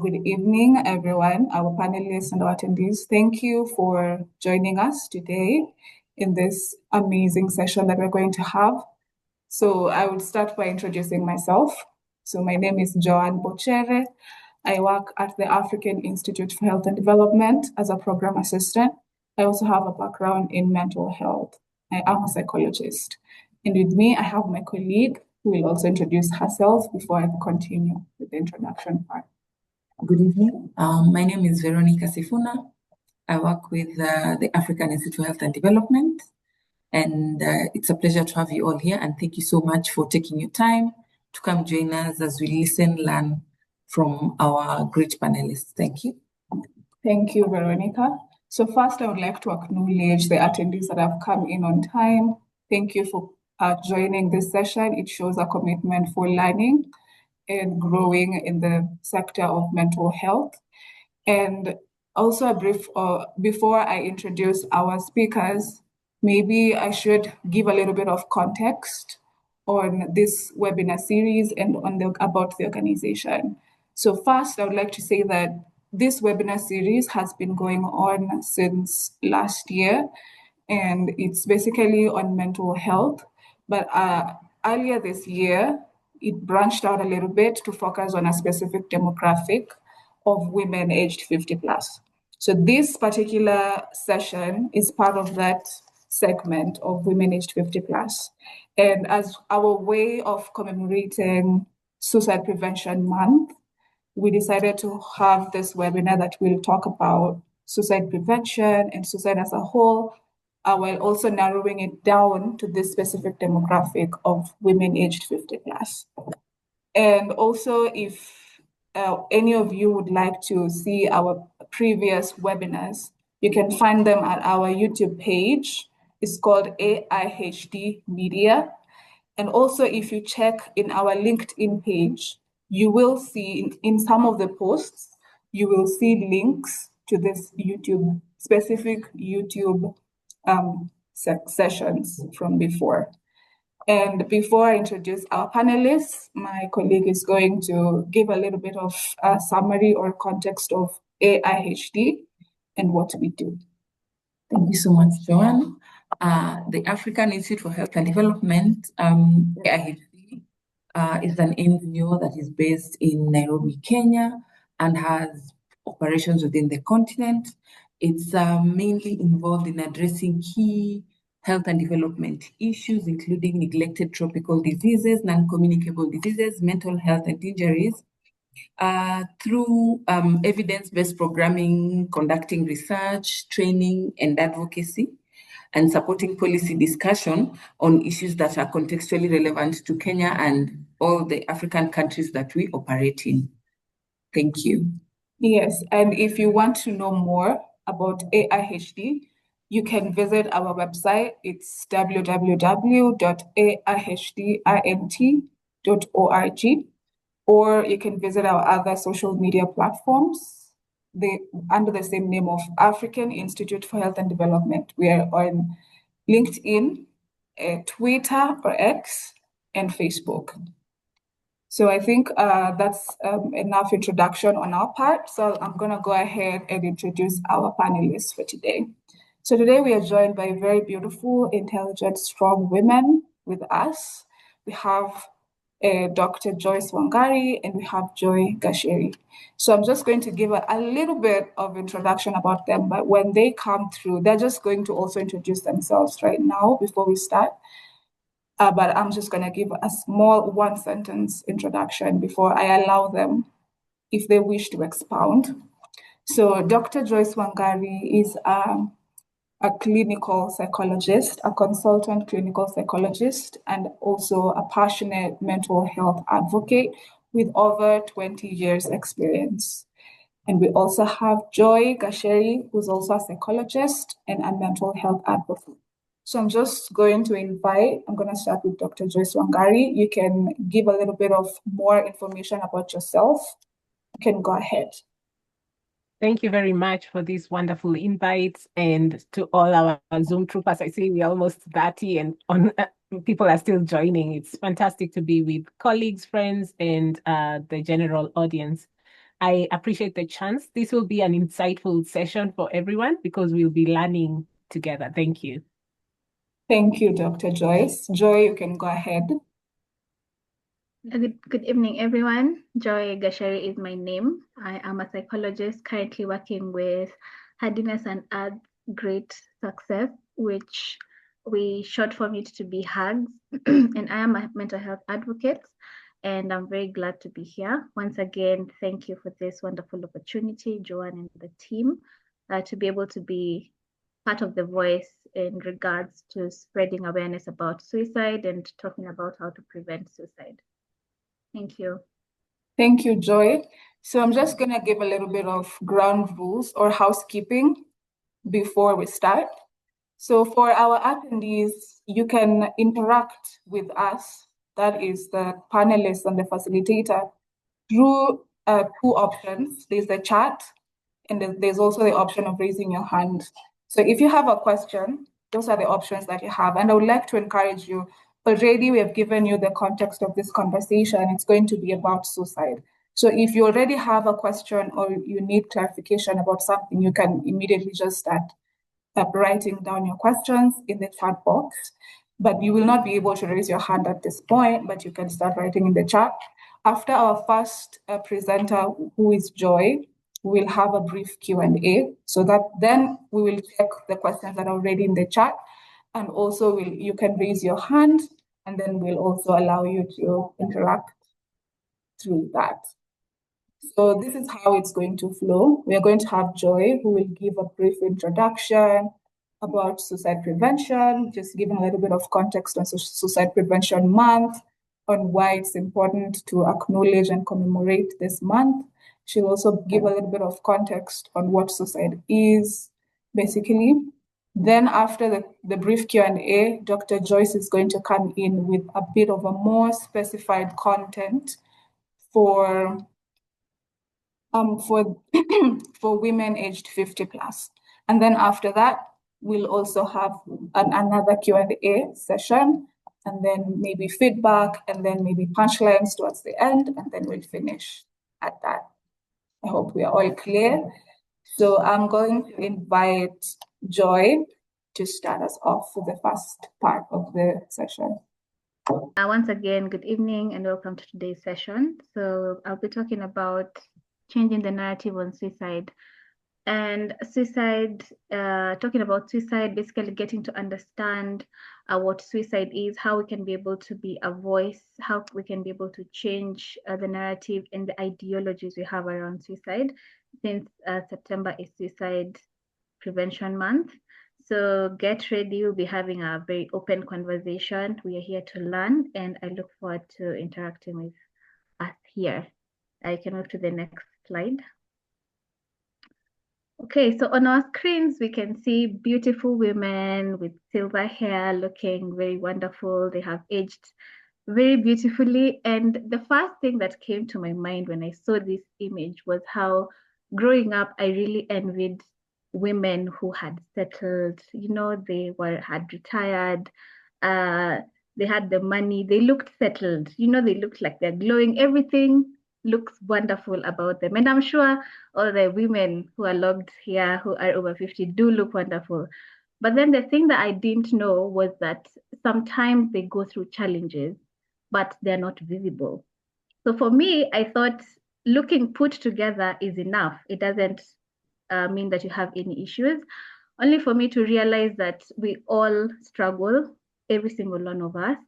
Good evening, everyone, our panelists and our attendees. Thank you for joining us today in this amazing session that we're going to have. So I will start by introducing myself. So my name is Joanne Bochere. I work at the African Institute for Health and Development as a program assistant. I also have a background in mental health. I am a psychologist. And with me, I have my colleague who will also introduce herself before I continue with the introduction part. Good evening. My name is Veronica Sifuna. I work with the African Institute for Health and Development, and it's a pleasure to have you all here. And thank you so much for taking your time to come join us as we learn from our great panelists. Thank you. Thank you, Veronica. So first, I would like to acknowledge the attendees that have come in on time. Thank you for joining this session. It shows a commitment for learning and growing in the sector of mental health. And also a brief, before I introduce our speakers, maybe I should give a little bit of context on this webinar series and about the organization. So first, I would like to say that this webinar series has been going on since last year, and it's basically on mental health. But earlier this year, it branched out a little bit to focus on a specific demographic of women aged 50 plus. So this particular session is part of that segment of women aged 50 plus. And as our way of commemorating Suicide Prevention Month, we decided to have this webinar that will talk about suicide prevention and suicide as a whole, while also narrowing it down to this specific demographic of women aged 50 plus. And also, if any of you would like to see our previous webinars, you can find them at our YouTube page. It's called AIHD Media. And also, if you check in our LinkedIn page, you will see in some of the posts, you will see links to this specific YouTube sessions from before. And before I introduce our panelists, my colleague is going to give a little bit of a summary or context of AIHD and what we do. Thank you so much, Joanne. The African Institute for Health and Development, AIHD, is an NGO that is based in Nairobi, Kenya, and has operations within the continent. It's mainly involved in addressing key health and development issues, including neglected tropical diseases, non-communicable diseases, mental health and injuries, through evidence-based programming, conducting research, training, and advocacy, and supporting policy discussion on issues that are contextually relevant to Kenya and all the African countries that we operate in. Thank you. Yes, and if you want to know more about AIHD, you can visit our website. It's www.aihdint.org, or you can visit our other social media platforms under the same name of African Institute for Health and Development. We are on LinkedIn, Twitter or X, and Facebook. So I think that's enough introduction on our part. So I'm going to go ahead and introduce our panelists for today. So today we are joined by very beautiful, intelligent, strong women with us. We have Dr. Joyce Wangari and we have Joy Gacheri. So I'm just going to give a little bit of introduction about them, but when they come through, they're just going to also introduce themselves right now before we start. But I'm just going to give a small one-sentence introduction before I allow them, if they wish to expound. So Dr. Joyce Wangari is a clinical psychologist, a consultant clinical psychologist, and also a passionate mental health advocate with over 20 years experience. And we also have Joy Gacheri, who's also a psychologist and a mental health advocate. So I'm just going to start with Dr. Joyce Wangari. You can give a little bit of more information about yourself. You can go ahead. Thank you very much for these wonderful invites, and to all our Zoom troopers. I see we're almost 30 and people are still joining. It's fantastic to be with colleagues, friends, and the general audience. I appreciate the chance. This will be an insightful session for everyone because we'll be learning together. Thank you. Thank you, Dr. Joyce. Joy, you can go ahead. Good evening, everyone. Joy Gacheri is my name. I am a psychologist currently working with Hardiness and Ads Great Success, which we short form it to be HAGS. And I am a mental health advocate, and I'm very glad to be here. Once again, thank you for this wonderful opportunity, Joanne and the team, to be able to be part of the voice in regards to spreading awareness about suicide and talking about how to prevent suicide. Thank you. Thank you, Joy. So I'm just going to give a little bit of ground rules or housekeeping before we start. So for our attendees, you can interact with us, that is the panelists and the facilitator, through two options. There's the chat, and there's also the option of raising your hand. So if you have a question, those are the options that you have. And I would like to encourage you, already we have given you the context of this conversation. It's going to be about suicide. So if you already have a question or you need clarification about something, you can immediately just start writing down your questions in the chat box. But you will not be able to raise your hand at this point, but you can start writing in the chat. After our first presenter, who is Joy, we'll have a brief Q&A, so that then we will check the questions that are already in the chat, and also you can raise your hand, and then we'll also allow you to interact through that. So this is how it's going to flow. We are going to have Joy, who will give a brief introduction about suicide prevention, just giving a little bit of context on Suicide Prevention Month, on why it's important to acknowledge and commemorate this month. She'll also give a little bit of context on what suicide is, basically. Then after the brief Q&A, Dr. Joyce is going to come in with a bit of a more specified content for women aged 50 plus. And then after that, we'll also have another Q&A session, and then maybe feedback, and then maybe punchlines towards the end, and then we'll finish at that. I hope we are all clear. So I'm going to invite Joy to start us off with the first part of the session. Once again, good evening and welcome to today's session. So I'll be talking about changing the narrative on suicide. And suicide, talking about suicide, basically getting to understand what suicide is, how we can be able to be a voice, how we can be able to change the narrative and the ideologies we have around suicide, since September is Suicide Prevention Month. So get ready, we'll be having a very open conversation. We are here to learn, and I look forward to interacting with us here. I can move to the next slide. Okay, so on our screens, we can see beautiful women with silver hair looking very wonderful. They have aged very beautifully. And the first thing that came to my mind when I saw this image was how growing up, I really envied women who had settled, you know, had retired, they had the money, they looked settled, you know, they looked like they're glowing, everything looks wonderful about them. And I'm sure all the women who are logged here who are over 50 do look wonderful. But then the thing that I didn't know was that sometimes they go through challenges, but they're not visible. So for me, I thought looking put together is enough. It doesn't mean that you have any issues. Only for me to realize that we all struggle, every single one of us.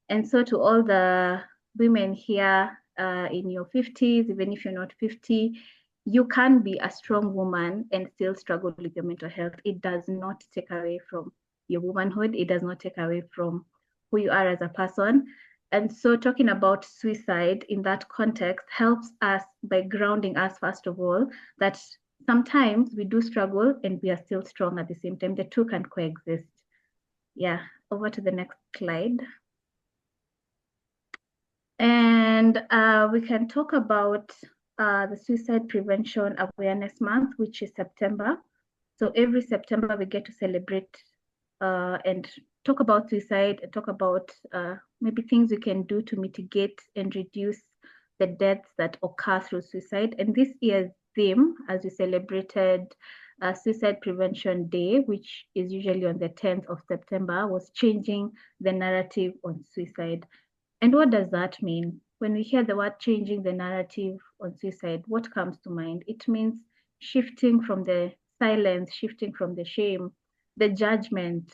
And so to all the women here in your 50s, even if you're not 50, you can be a strong woman and still struggle with your mental health. It does not take away from your womanhood. It does not take away from who you are as a person. And so talking about suicide in that context helps us by grounding us, first of all, that sometimes we do struggle and we are still strong at the same time. The two can coexist. Yeah, over to the next slide. And we can talk about the Suicide Prevention Awareness Month, which is September. So every September we get to celebrate and talk about suicide, and talk about maybe things we can do to mitigate and reduce the deaths that occur through suicide. And this year's theme, as we celebrated Suicide Prevention Day, which is usually on the 10th of September, was changing the narrative on suicide. And what does that mean? When we hear the word changing the narrative on suicide, what comes to mind? It means shifting from the silence, shifting from the shame, the judgment,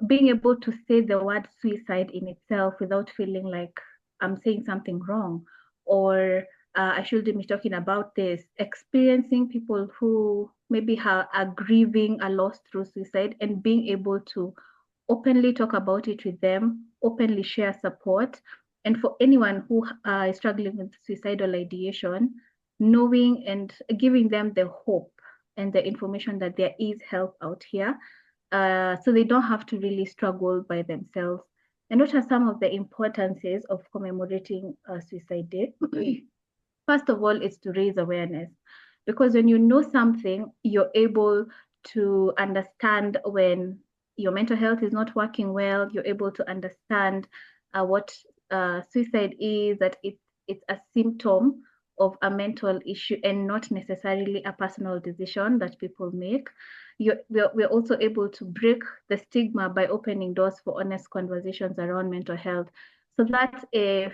being able to say the word suicide in itself without feeling like I'm saying something wrong, or I shouldn't be talking about this, experiencing people who maybe are grieving a loss through suicide and being able to openly talk about it with them, openly share support. And for anyone who is struggling with suicidal ideation, knowing and giving them the hope and the information that there is help out here, so they don't have to really struggle by themselves. And what are some of the importances of commemorating Suicide Day? First of all, is to raise awareness, because when you know something, you're able to understand when your mental health is not working well. You're able to understand what suicide is, that it's a symptom of a mental issue and not necessarily a personal decision that people make. We're also able to break the stigma by opening doors for honest conversations around mental health, so that if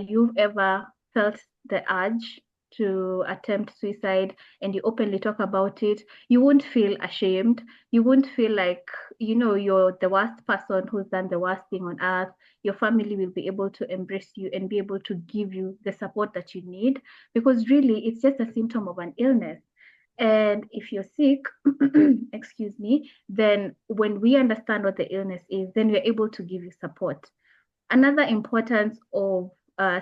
you've ever felt the urge to attempt suicide and you openly talk about it, you won't feel ashamed. You won't feel like, you're the worst person who's done the worst thing on earth. Your family will be able to embrace you and be able to give you the support that you need, because really it's just a symptom of an illness. And if you're sick, excuse me, then when we understand what the illness is, then we're able to give you support. Another importance of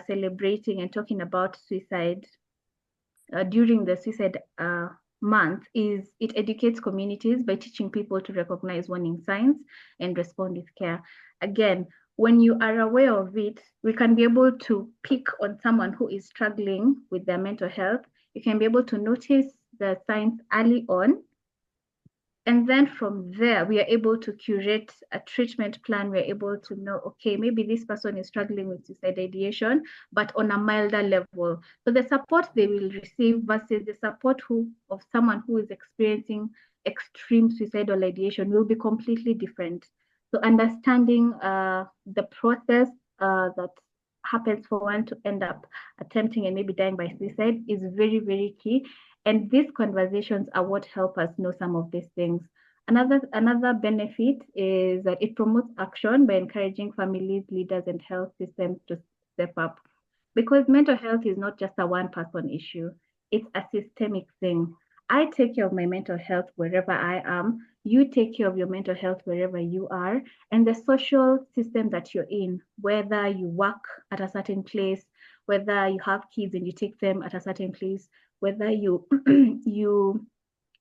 celebrating and talking about suicide during the suicide month is it educates communities by teaching people to recognize warning signs and respond with care. Again, when you are aware of it, we can be able to pick on someone who is struggling with their mental health. You can be able to notice the signs early on. And then from there, we are able to curate a treatment plan. We're able to know, okay, maybe this person is struggling with suicide ideation, but on a milder level. So the support they will receive versus the support of someone who is experiencing extreme suicidal ideation will be completely different. So understanding the process that happens for one to end up attempting and maybe dying by suicide is very, very key. And these conversations are what help us know some of these things. Another benefit is that it promotes action by encouraging families, leaders, and health systems to step up. Because mental health is not just a one-person issue, it's a systemic thing. I take care of my mental health wherever I am. You take care of your mental health wherever you are. And the social system that you're in, whether you work at a certain place, whether you have kids and you take them at a certain place, whether you you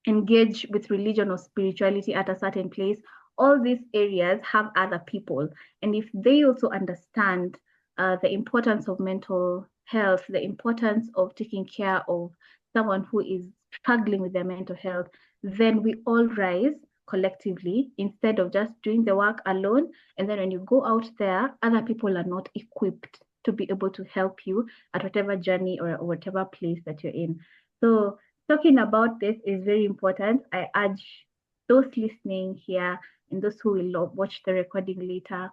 engage with religion or spirituality at a certain place, all these areas have other people. And if they also understand the importance of mental health, the importance of taking care of someone who is struggling with their mental health, then we all rise collectively instead of just doing the work alone. And then when you go out there, other people are not equipped to be able to help you at whatever journey or whatever place that you're in. So talking about this is very important. I urge those listening here and those who will watch the recording later,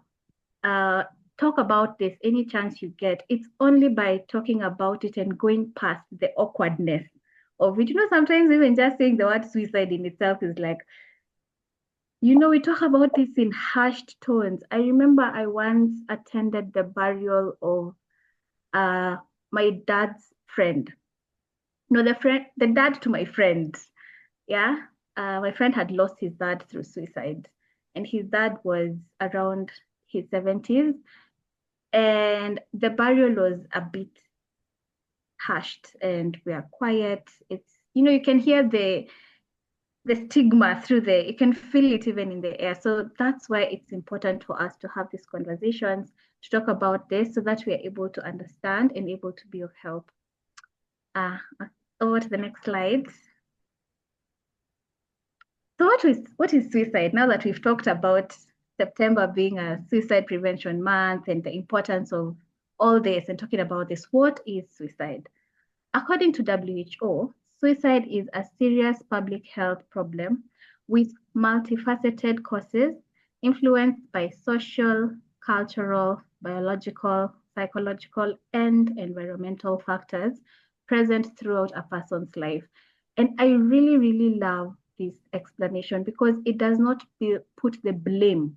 talk about this any chance you get. It's only by talking about it and going past the awkwardness of it. Sometimes even just saying the word suicide in itself is like, we talk about this in hushed tones. I remember I once attended the burial of my dad's friend. No, the dad to my friend. Yeah. My friend had lost his dad through suicide, and his dad was around his 70s. And the burial was a bit hushed and we are quiet. It's, you can hear the stigma through you can feel it even in the air. So that's why it's important for us to have these conversations, to talk about this, so that we are able to understand and able to be of help. Over to the next slide. So what is suicide? Now that we've talked about September being a suicide prevention month and the importance of all this and talking about this, what is suicide? According to WHO, suicide is a serious public health problem with multifaceted causes influenced by social, cultural, biological, psychological, and environmental factors present throughout a person's life. And I really, really love this explanation because it does not put the blame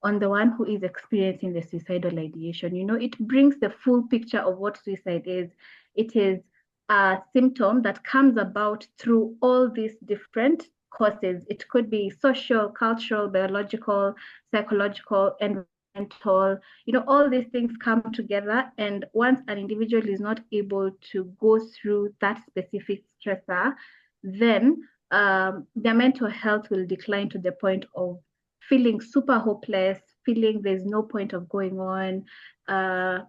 on the one who is experiencing the suicidal ideation. You know, it brings the full picture of what suicide is. It is a symptom that comes about through all these different causes. It could be social, cultural, biological, psychological, environmental. You know, all these things come together. And once an individual is not able to go through that specific stressor, then their mental health will decline to the point of feeling super hopeless, feeling there's no point of going on.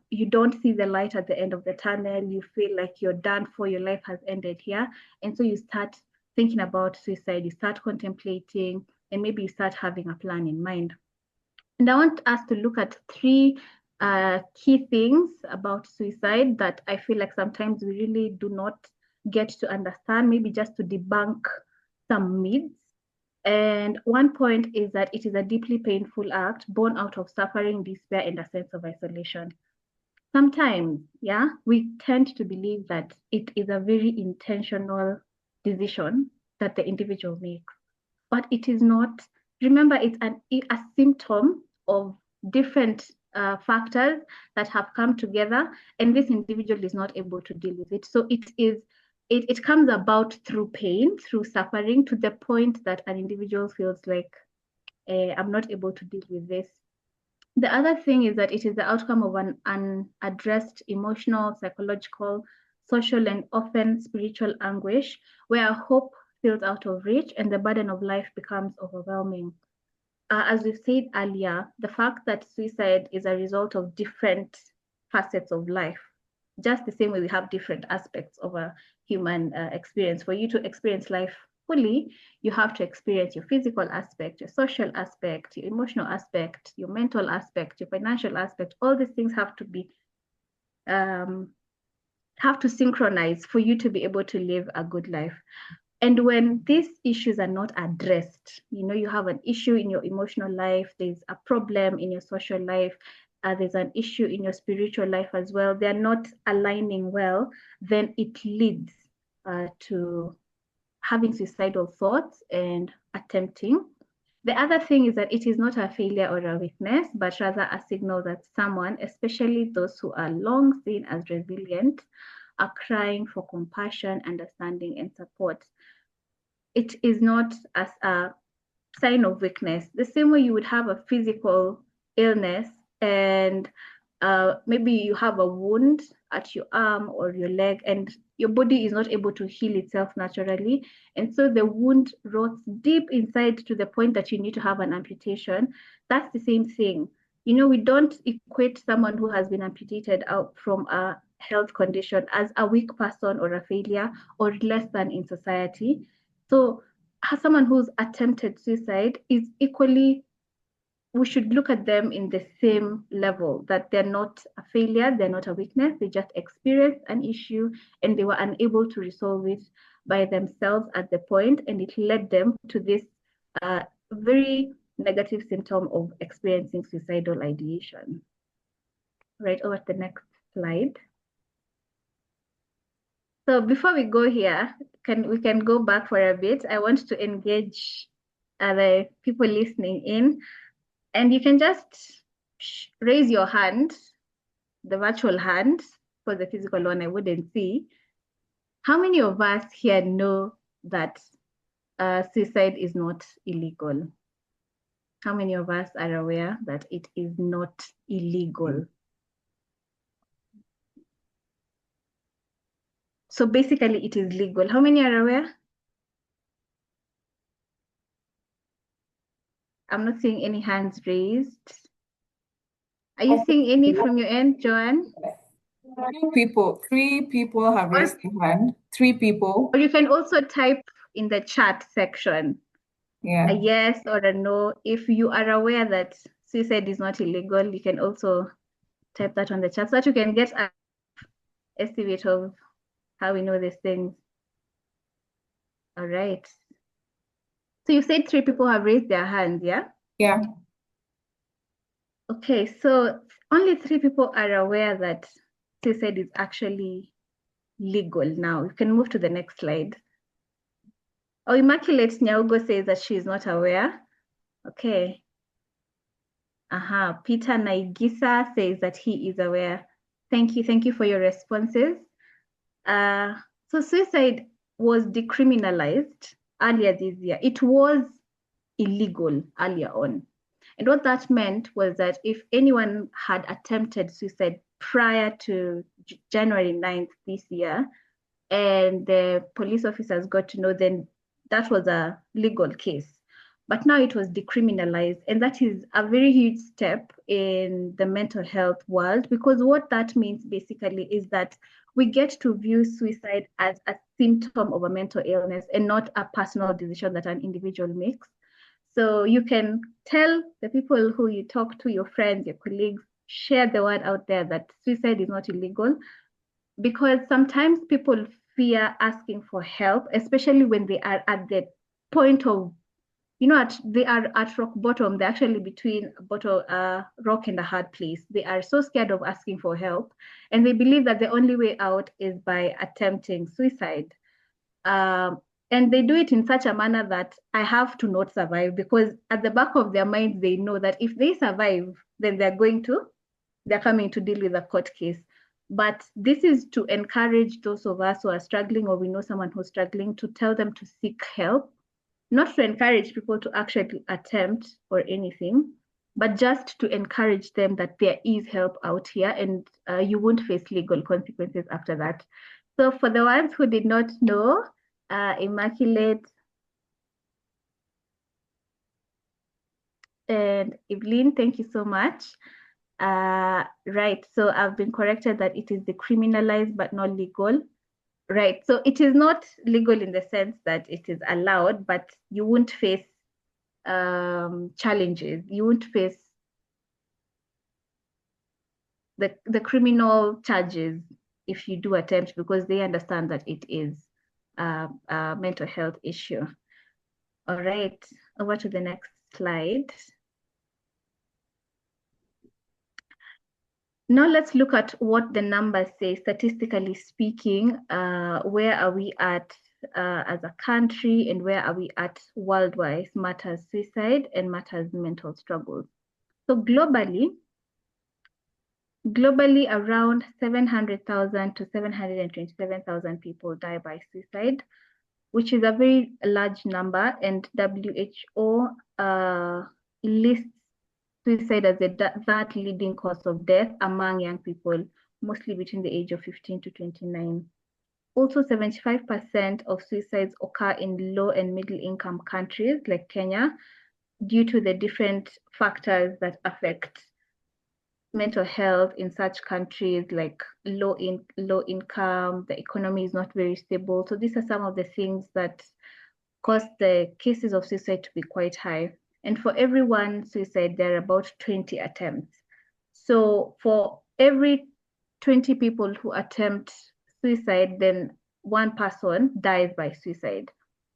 You don't see the light at the end of the tunnel. You feel like you're done for, your life has ended here. And so you start thinking about suicide, you start contemplating, and maybe you start having a plan in mind. And I want us to look at three key things about suicide that I feel like sometimes we really do not get to understand, maybe just to debunk some myths. And one point is that it is a deeply painful act born out of suffering, despair, and a sense of isolation. Sometimes, yeah, we tend to believe that it is a very intentional decision that the individual makes, but it is not. Remember, it's a symptom of different factors that have come together, and this individual is not able to deal with it. So it comes about through pain, through suffering, to the point that an individual feels like, I'm not able to deal with this. The other thing is that it is the outcome of an unaddressed emotional, psychological, social, and often spiritual anguish, where hope feels out of reach and the burden of life becomes overwhelming. As we've said earlier, the fact that suicide is a result of different facets of life, just the same way we have different aspects of a human experience. For you to experience life fully, you have to experience your physical aspect, your social aspect, your emotional aspect, your mental aspect, your financial aspect. All these things have to synchronize for you to be able to live a good life. And when these issues are not addressed, you know, you have an issue in your emotional life, there's a problem in your social life, there's an issue in your spiritual life as well, they're not aligning well, then it leads to having suicidal thoughts and attempting. The other thing is that it is not a failure or a weakness, but rather a signal that someone, especially those who are long seen as resilient, are crying for compassion, understanding, and support. It is not as a sign of weakness. The same way you would have a physical illness and maybe you have a wound at your arm or your leg and your body is not able to heal itself naturally. And so the wound rots deep inside to the point that you need to have an amputation. That's the same thing. You know, we don't equate someone who has been amputated out from a health condition as a weak person or a failure or less than in society. So someone who's attempted suicide is equally, we should look at them in the same level, that they're not a failure, they're not a weakness, they just experienced an issue and they were unable to resolve it by themselves at the point, and it led them to this very negative symptom of experiencing suicidal ideation. Right, over to the next slide. So before we go here, we can go back for a bit. I want to engage the people listening in, and you can just raise your hand, the virtual hand, for the physical one I wouldn't see. How many of us here know that suicide is not illegal? How many of us are aware that it is not illegal? So basically it is legal. How many are aware? I'm not seeing any hands raised. Are you seeing any from your end, Joanne? Three people have raised their hand. 3 people. Or you can also type in the chat section Yeah. a yes or a no. If you are aware that suicide is not illegal, you can also type that on the chat so that you can get an estimate of how we know these things. All right. So you said 3 people have raised their hands, yeah? Yeah. Okay, so only 3 people are aware that suicide is actually legal now. You can move to the next slide. Oh, Immaculate Nyaugo says that she is not aware. Okay. Peter Naigisa says that he is aware. Thank you for your responses. So suicide was decriminalized earlier this year. It was illegal earlier on. And what that meant was that if anyone had attempted suicide prior to January 9th this year, and the police officers got to know, then that was a legal case. But now it was decriminalized, and that is a very huge step in the mental health world, because what that means basically is that we get to view suicide as a symptom of a mental illness and not a personal decision that an individual makes. So you can tell the people who you talk to, your friends, your colleagues, share the word out there that suicide is not illegal, because sometimes people fear asking for help, especially when they are at the point of, they are at rock bottom. They're actually between a rock and a hard place. They are so scared of asking for help, and they believe that the only way out is by attempting suicide. And they do it in such a manner that I have to not survive, because at the back of their minds, they know that if they survive, then they're coming to deal with a court case. But this is to encourage those of us who are struggling, or we know someone who's struggling, to tell them to seek help, not to encourage people to actually attempt or anything, but just to encourage them that there is help out here, and you won't face legal consequences after that. So for the ones who did not know, Immaculate and Evelyn, thank you so much. Right, so I've been corrected that it is decriminalized but not legal. Right, so it is not legal in the sense that it is allowed, but you won't face challenges. You won't face the criminal charges if you do attempt, because they understand that it is a mental health issue. All right, over to the next slide. Now let's look at what the numbers say, statistically speaking. Where are we at as a country, and where are we at worldwide matters suicide and matters mental struggles? So globally, around 700,000 to 727,000 people die by suicide, which is a very large number, and WHO lists suicide as that leading cause of death among young people, mostly between the age of 15 to 29. Also, 75% of suicides occur in low and middle income countries like Kenya, due to the different factors that affect mental health in such countries, like low income, the economy is not very stable. So these are some of the things that cause the cases of suicide to be quite high. And for every one suicide, there are about 20 attempts. So for every 20 people who attempt suicide, then one person dies by suicide.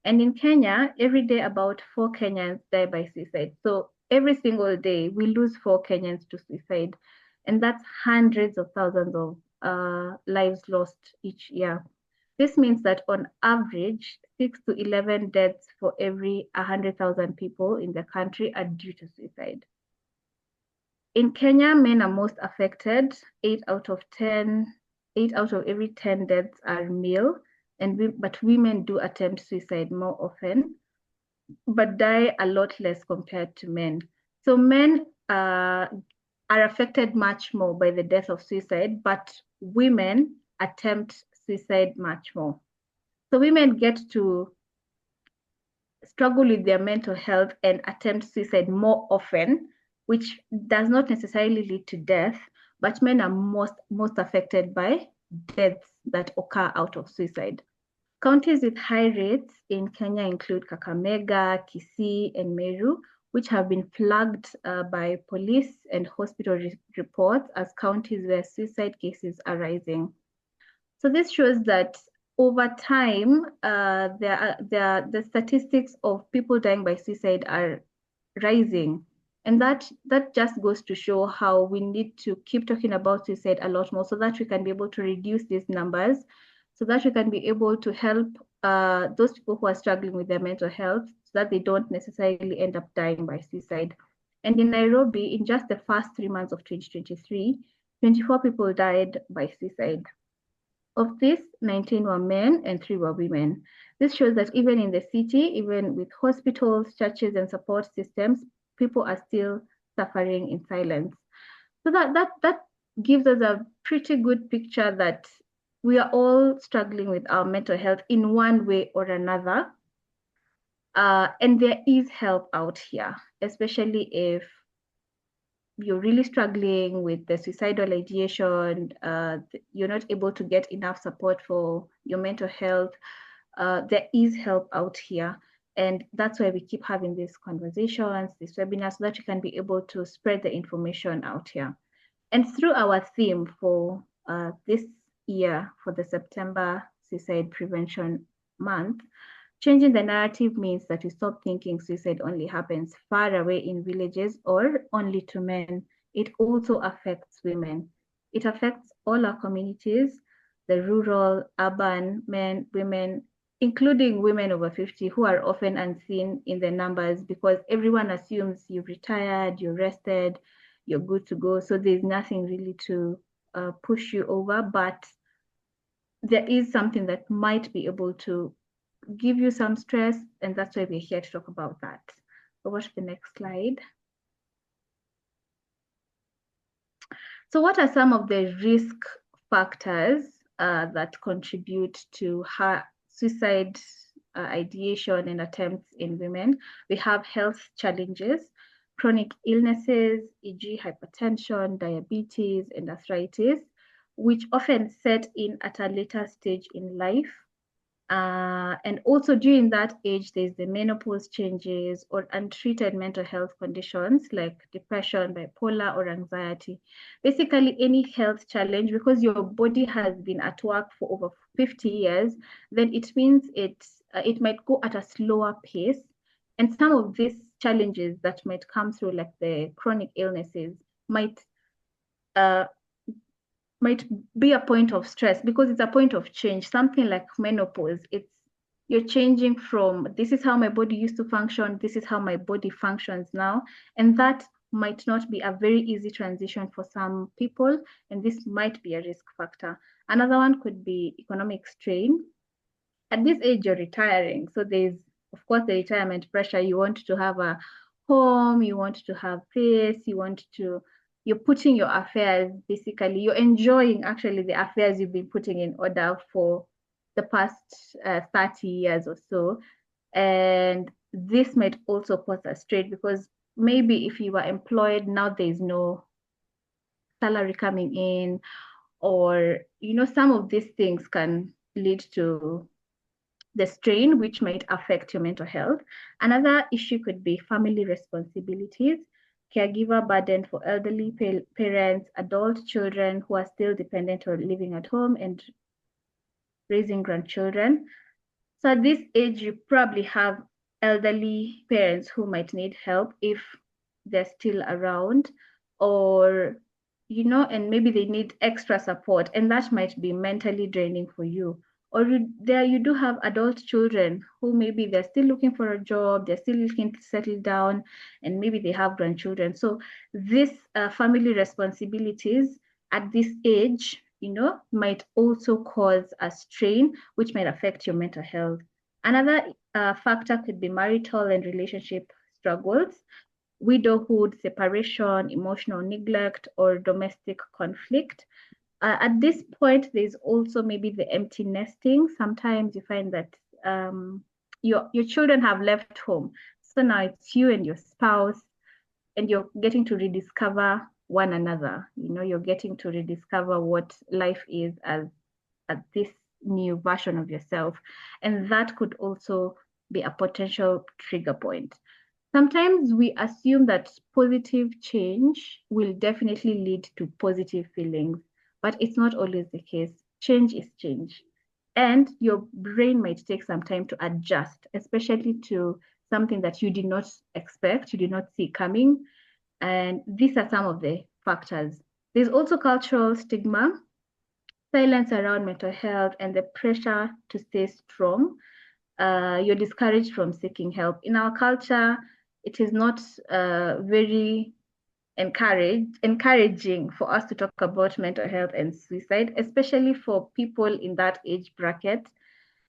And in Kenya, every day about 4 Kenyans die by suicide. So every single day, we lose 4 Kenyans to suicide. And that's hundreds of thousands of lives lost each year. This means that on average, 6 to 11 deaths for every 100,000 people in the country are due to suicide. In Kenya, men are most affected. 8 out of every 10 deaths are male, but women do attempt suicide more often, but die a lot less compared to men. So men are affected much more by the death of suicide, but women attempt suicide much more. So women get to struggle with their mental health and attempt suicide more often, which does not necessarily lead to death, but men are most affected by deaths that occur out of suicide. Counties with high rates in Kenya include Kakamega, Kisii, and Meru, which have been flagged by police and hospital reports as counties where suicide cases are rising. So this shows that over time, the statistics of people dying by suicide are rising. And that just goes to show how we need to keep talking about suicide a lot more so that we can be able to reduce these numbers, so that we can be able to help those people who are struggling with their mental health so that they don't necessarily end up dying by suicide. And in Nairobi, in just the first 3 months of 2023, 24 people died by suicide. Of these, 19 were men and 3 were women. This shows that even in the city, even with hospitals, churches, and support systems, people are still suffering in silence. So that gives us a pretty good picture that we are all struggling with our mental health in one way or another. And there is help out here, especially if you're really struggling with the suicidal ideation, you're not able to get enough support for your mental health, there is help out here. And that's why we keep having these conversations, these webinars, so that we can be able to spread the information out here. And through our theme for this year, for the September Suicide Prevention Month, changing the narrative means that we stop thinking suicide only happens far away in villages or only to men. It also affects women. It affects all our communities, the rural, urban, men, women, including women over 50 who are often unseen in the numbers because everyone assumes you've retired, you're rested, you're good to go. So there's nothing really to push you over, but there is something that might be able to give you some stress, and that's why we're here to talk about that. Over to the next slide. So what are some of the risk factors that contribute to suicide ideation and attempts in women? We have health challenges, chronic illnesses, e.g. hypertension, diabetes, and arthritis, which often set in at a later stage in life. And also during that age, there's the menopause changes or untreated mental health conditions like depression, bipolar, or anxiety. Basically, any health challenge, because your body has been at work for over 50 years, then it means it might go at a slower pace. And some of these challenges that might come through, like the chronic illnesses, might be a point of stress because it's a point of change. Something like menopause, you're changing from this is how my body used to function, this is how my body functions now, and that might not be a very easy transition for some people, and this might be a risk factor. Another one could be economic strain. At this age, you're retiring, so there's of course the retirement pressure. You want to have a home, you want to have place, you're putting your affairs, basically, you're enjoying actually the affairs you've been putting in order for the past 30 years or so. And this might also cause a strain because maybe if you were employed, now there's no salary coming in, or, some of these things can lead to the strain, which might affect your mental health. Another issue could be family responsibilities, caregiver burden for elderly parents, adult children who are still dependent or living at home, and raising grandchildren. So at this age, you probably have elderly parents who might need help if they're still around, or, and maybe they need extra support, and that might be mentally draining for you. Or you do have adult children who maybe they're still looking for a job, they're still looking to settle down, and maybe they have grandchildren. So this family responsibilities at this age, might also cause a strain, which might affect your mental health. Another factor could be marital and relationship struggles, widowhood, separation, emotional neglect, or domestic conflict. At this point, there's also maybe the empty nesting. Sometimes you find that your children have left home. So now it's you and your spouse, and you're getting to rediscover one another. You're getting to rediscover what life is as this new version of yourself. And that could also be a potential trigger point. Sometimes we assume that positive change will definitely lead to positive feelings, but it's not always the case. Change is change. And your brain might take some time to adjust, especially to something that you did not expect, you did not see coming. And these are some of the factors. There's also cultural stigma, silence around mental health, and the pressure to stay strong. You're discouraged from seeking help. In our culture, it is not very encouraging for us to talk about mental health and suicide, especially for people in that age bracket.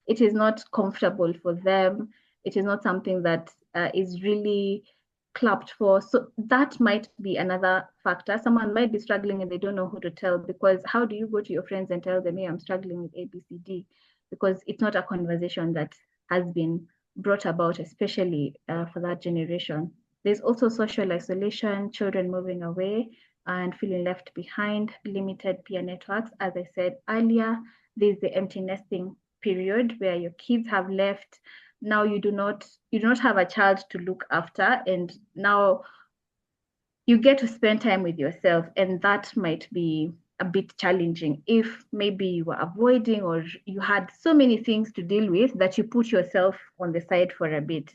It is not comfortable for them. It is not something that is really clapped for. So that might be another factor. Someone might be struggling and they don't know who to tell, because how do you go to your friends and tell them, hey, I'm struggling with ABCD? Because it's not a conversation that has been brought about, especially for that generation. There's also social isolation, children moving away and feeling left behind, limited peer networks. As I said earlier, there's the empty nesting period where your kids have left. Now you do not have a child to look after, and now you get to spend time with yourself, and that might be a bit challenging if maybe you were avoiding or you had so many things to deal with that you put yourself on the side for a bit.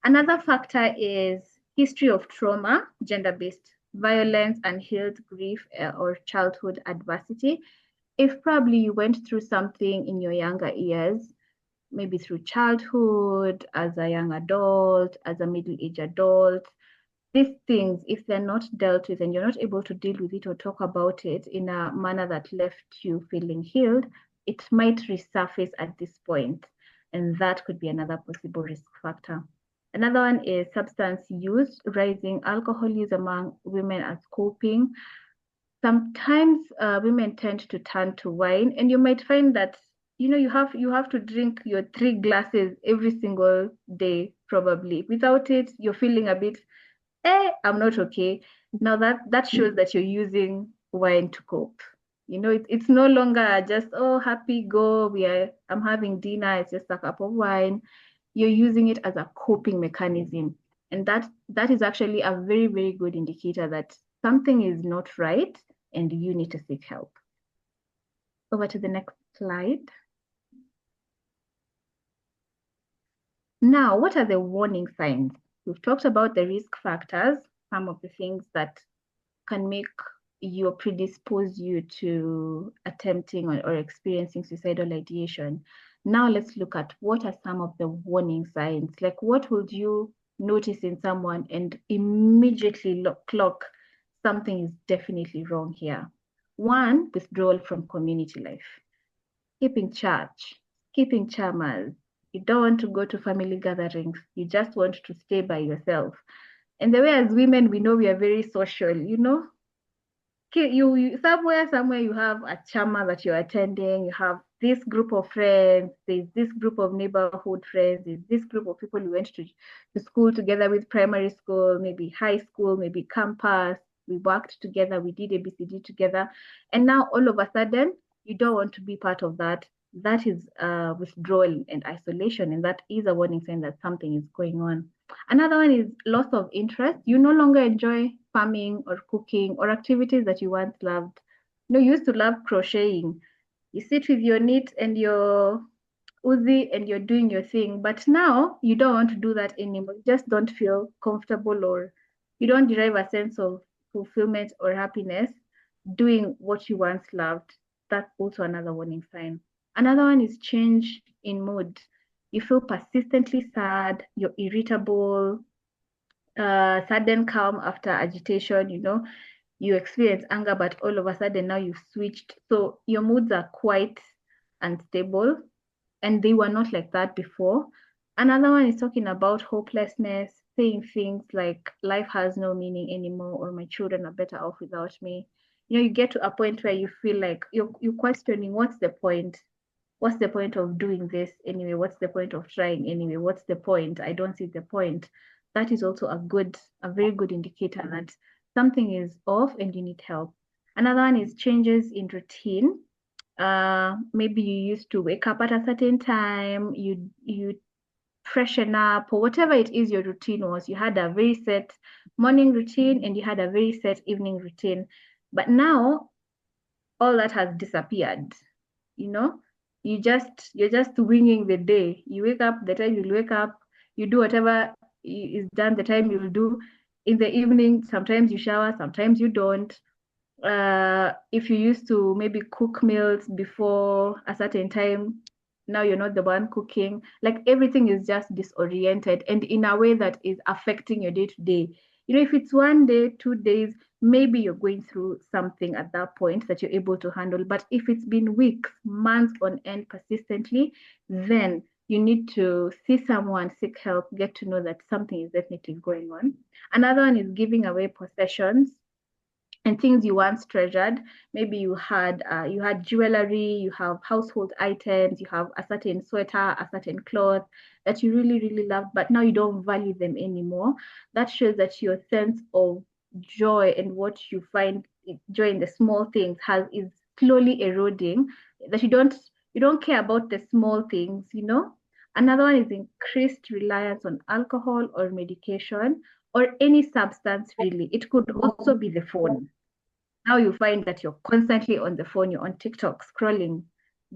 Another factor is history of trauma, gender-based violence, unhealed grief, or childhood adversity. If probably you went through something in your younger years, maybe through childhood, as a young adult, as a middle-aged adult, these things, if they're not dealt with and you're not able to deal with it or talk about it in a manner that left you feeling healed, it might resurface at this point. And that could be another possible risk factor. Another one is substance use, rising alcohol use among women as coping. Sometimes women tend to turn to wine, and you might find that you have to drink your 3 glasses every single day, probably. Without it, you're feeling a bit, I'm not okay. Now that shows that you're using wine to cope. It's no longer just, oh, happy go, I'm having dinner, it's just a cup of wine. You're using it as a coping mechanism. And that is actually a very, very good indicator that something is not right and you need to seek help. Over to the next slide. Now, what are the warning signs? We've talked about the risk factors, some of the things that can make you predispose you to attempting or experiencing suicidal ideation. Now let's look at what are some of the warning signs. Like, what would you notice in someone and immediately clock something is definitely wrong here? One, withdrawal from community life, skipping church, skipping chamas. You don't want to go to family gatherings. You just want to stay by yourself. And the way as women, we know we are very social, you somewhere you have a chama that you're attending, you have this group of friends, there's this group of neighborhood friends, there's this group of people you went to school together with, primary school, maybe high school, maybe campus. We worked together, we did ABCD together, and now all of a sudden you don't want to be part of that. That is withdrawal and isolation, and that is a warning sign that something is going on. Another one is loss of interest. You no longer enjoy farming or cooking or activities that you once loved. You used to love crocheting. You sit with your knit and your Uzi and you're doing your thing, but now you don't want to do that anymore. You just don't feel comfortable, or you don't derive a sense of fulfillment or happiness doing what you once loved. That's also another warning sign. Another one is change in mood. You feel persistently sad, you're irritable, sudden calm after agitation, you experience anger, but all of a sudden now you've switched. So your moods are quite unstable, and they were not like that before. Another one is talking about hopelessness, saying things like life has no meaning anymore, or my children are better off without me. You get to a point where you feel like you're questioning, what's the point? What's the point of doing this anyway? What's the point of trying anyway? What's the point? I don't see the point. That is also a very good indicator that something is off and you need help. Another one is changes in routine. Maybe you used to wake up at a certain time. You freshen up, or whatever it is your routine was. You had a very set morning routine and you had a very set evening routine. But now all that has disappeared. You know, you're just winging the day. You wake up the time you'll wake up, you do whatever is done the time you'll do. In the evening, sometimes you shower, sometimes you don't. If you used to maybe cook meals before a certain time, now you're not the one cooking. Like everything is just disoriented and in a way that is affecting your day to day. You know, if it's 1 day, 2 days, maybe you're going through something at that point that you're able to handle. But if it's been weeks, months on end persistently, then you need to see someone, seek help, get to know that something is definitely going on. Another one is giving away possessions and things you once treasured. Maybe you had jewelry, you have household items, you have a certain sweater, a certain cloth that you really really loved, but now you don't value them anymore. That shows that your sense of joy and what you find joy in the small things is slowly eroding. That you don't care about the small things, you know. Another one is increased reliance on alcohol or medication or any substance really. It could also be the phone. Now you find that you're constantly on the phone, you're on TikTok scrolling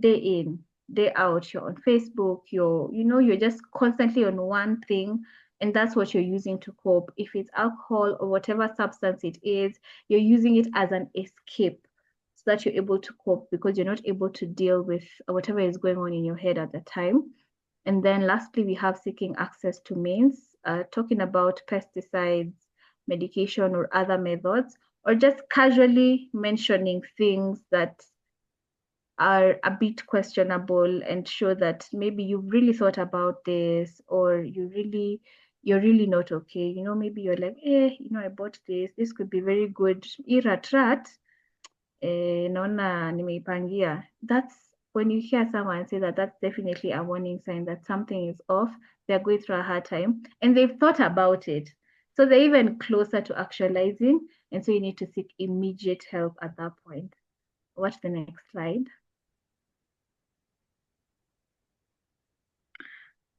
day in, day out, you're on Facebook, you're just constantly on one thing, and that's what you're using to cope. If it's alcohol or whatever substance it is, you're using it as an escape so that you're able to cope because you're not able to deal with whatever is going on in your head at the time. And then lastly, we have seeking access to means, talking about pesticides, medication, or other methods, or just casually mentioning things that are a bit questionable and show that maybe you've really thought about this or you're really not okay. You know, maybe you're like, I bought this. This could be very good. Iratrat, naona nimeipangia. That's when you hear someone say that, that's definitely a warning sign that something is off. They're going through a hard time and they've thought about it. So they're even closer to actualizing. And so you need to seek immediate help at that point. Watch the next slide.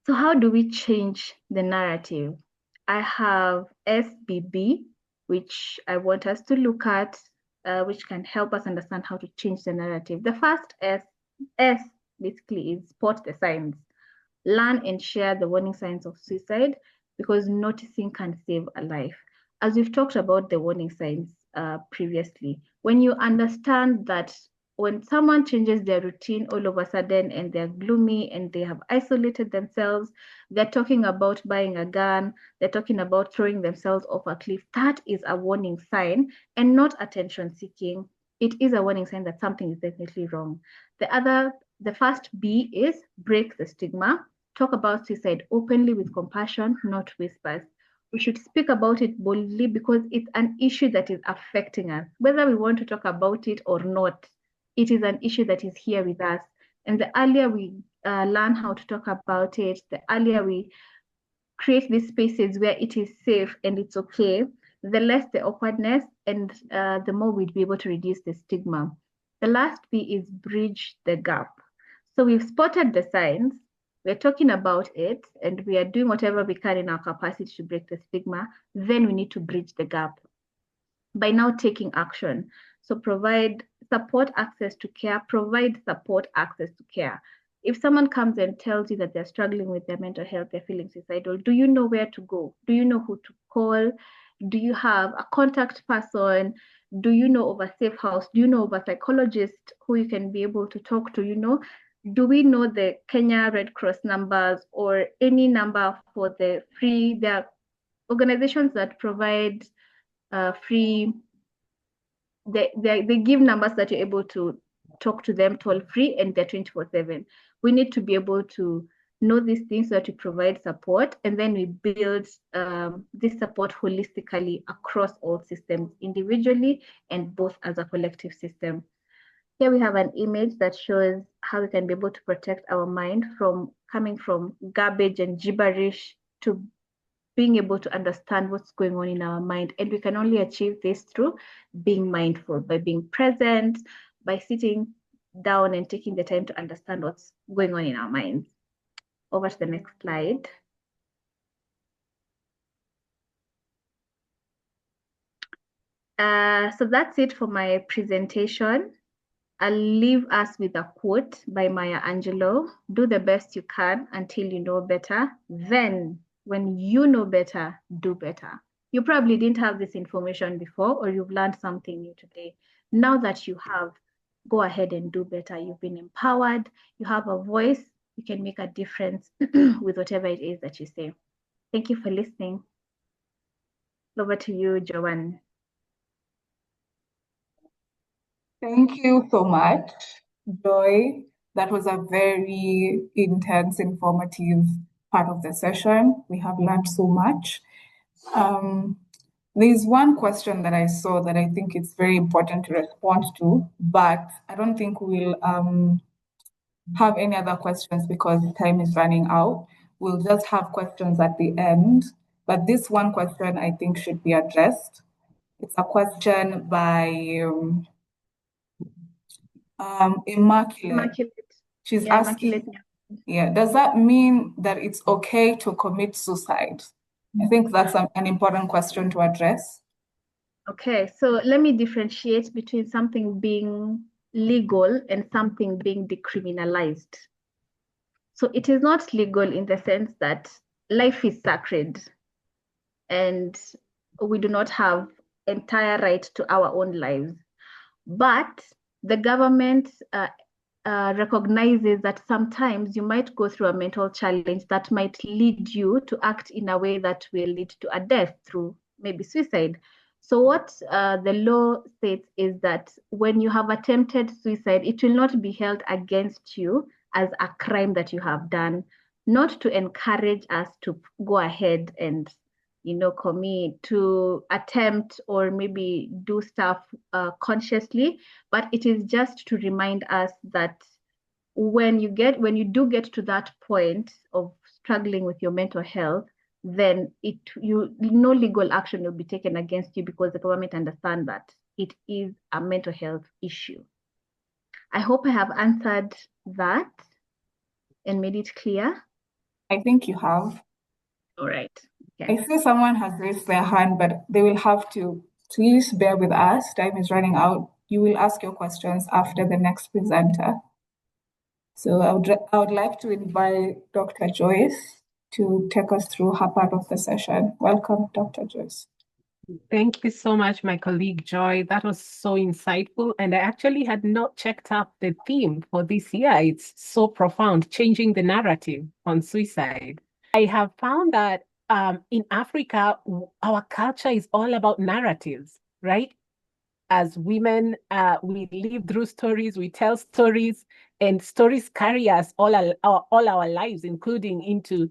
So how do we change the narrative? I have SBB, which I want us to look at, which can help us understand how to change the narrative. The first S basically is spot the signs. Learn and share the warning signs of suicide because noticing can save a life. As we've talked about the warning signs previously, when you understand that when someone changes their routine all of a sudden and they're gloomy and they have isolated themselves, they're talking about buying a gun, they're talking about throwing themselves off a cliff, that is a warning sign and not attention seeking. It is a warning sign that something is definitely wrong. The first B is break the stigma. Talk about suicide openly with compassion, not whispers. We should speak about it boldly because it's an issue that is affecting us. Whether we want to talk about it or not, it is an issue that is here with us. And the earlier we learn how to talk about it, the earlier we create these spaces where it is safe and it's okay, the less the awkwardness and the more we'd be able to reduce the stigma. The last B is bridge the gap. So we've spotted the signs, we're talking about it, and we are doing whatever we can in our capacity to break the stigma. Then we need to bridge the gap by now taking action. So provide support access to care, provide support access to care. If someone comes and tells you that they're struggling with their mental health, they're feeling suicidal, do you know where to go? Do you know who to call? Do you have a contact person? Do you know of a safe house? Do you know of a psychologist who you can be able to talk to? You know, do we know the Kenya Red Cross numbers or any number for the free? There are organizations that provide free. They give numbers that you're able to talk to them toll free and they're 24/7. We need to be able to know these things so that we provide support and then we build this support holistically across all systems, individually and both as a collective system. Here we have an image that shows how we can be able to protect our mind from coming from garbage and gibberish to being able to understand what's going on in our mind. And we can only achieve this through being mindful, by being present, by sitting down and taking the time to understand what's going on in our minds. Over to the next slide. So that's it for my presentation. I'll leave us with a quote by Maya Angelou. Do the best you can until you know better. Then, when you know better, do better. You probably didn't have this information before, or you've learned something new today. Now that you have, go ahead and do better. You've been empowered. You have a voice. You can make a difference with whatever it is that you say. Thank you for listening. Over to you, Joanne. Thank you so much, Joy. That was a very intense, informative part of the session. We have learned so much. There's one question that I saw that I think it's very important to respond to, but I don't think we'll have any other questions because time is running out. We'll just have questions at the end. But this one question I think should be addressed. It's a question by Immaculate. She's asking, does that mean that it's okay to commit suicide? I think that's an important question to address. Okay, so let me differentiate between something being legal and something being decriminalized. So it is not legal in the sense that life is sacred and we do not have entire right to our own lives. But the government recognizes that sometimes you might go through a mental challenge that might lead you to act in a way that will lead to a death through maybe suicide. So what the law states is that when you have attempted suicide, it will not be held against you as a crime that you have done, not to encourage us to go ahead and commit, to attempt or maybe do stuff consciously, but it is just to remind us that when you do get to that point of struggling with your mental health, then no legal action will be taken against you because the government understands that it is a mental health issue. I hope I have answered that and made it clear. I think you have. All right. Okay. I see someone has raised their hand, but they will have to please bear with us. Time is running out. You will ask your questions after the next presenter. So I would like to invite Dr. Joyce to take us through her part of the session. Welcome, Dr. Joyce. Thank you so much, my colleague Joy. That was so insightful. And I actually had not checked up the theme for this year. It's so profound, changing the narrative on suicide. I have found that in Africa, our culture is all about narratives, right? As women, we live through stories, we tell stories, and stories carry us all our lives, including into,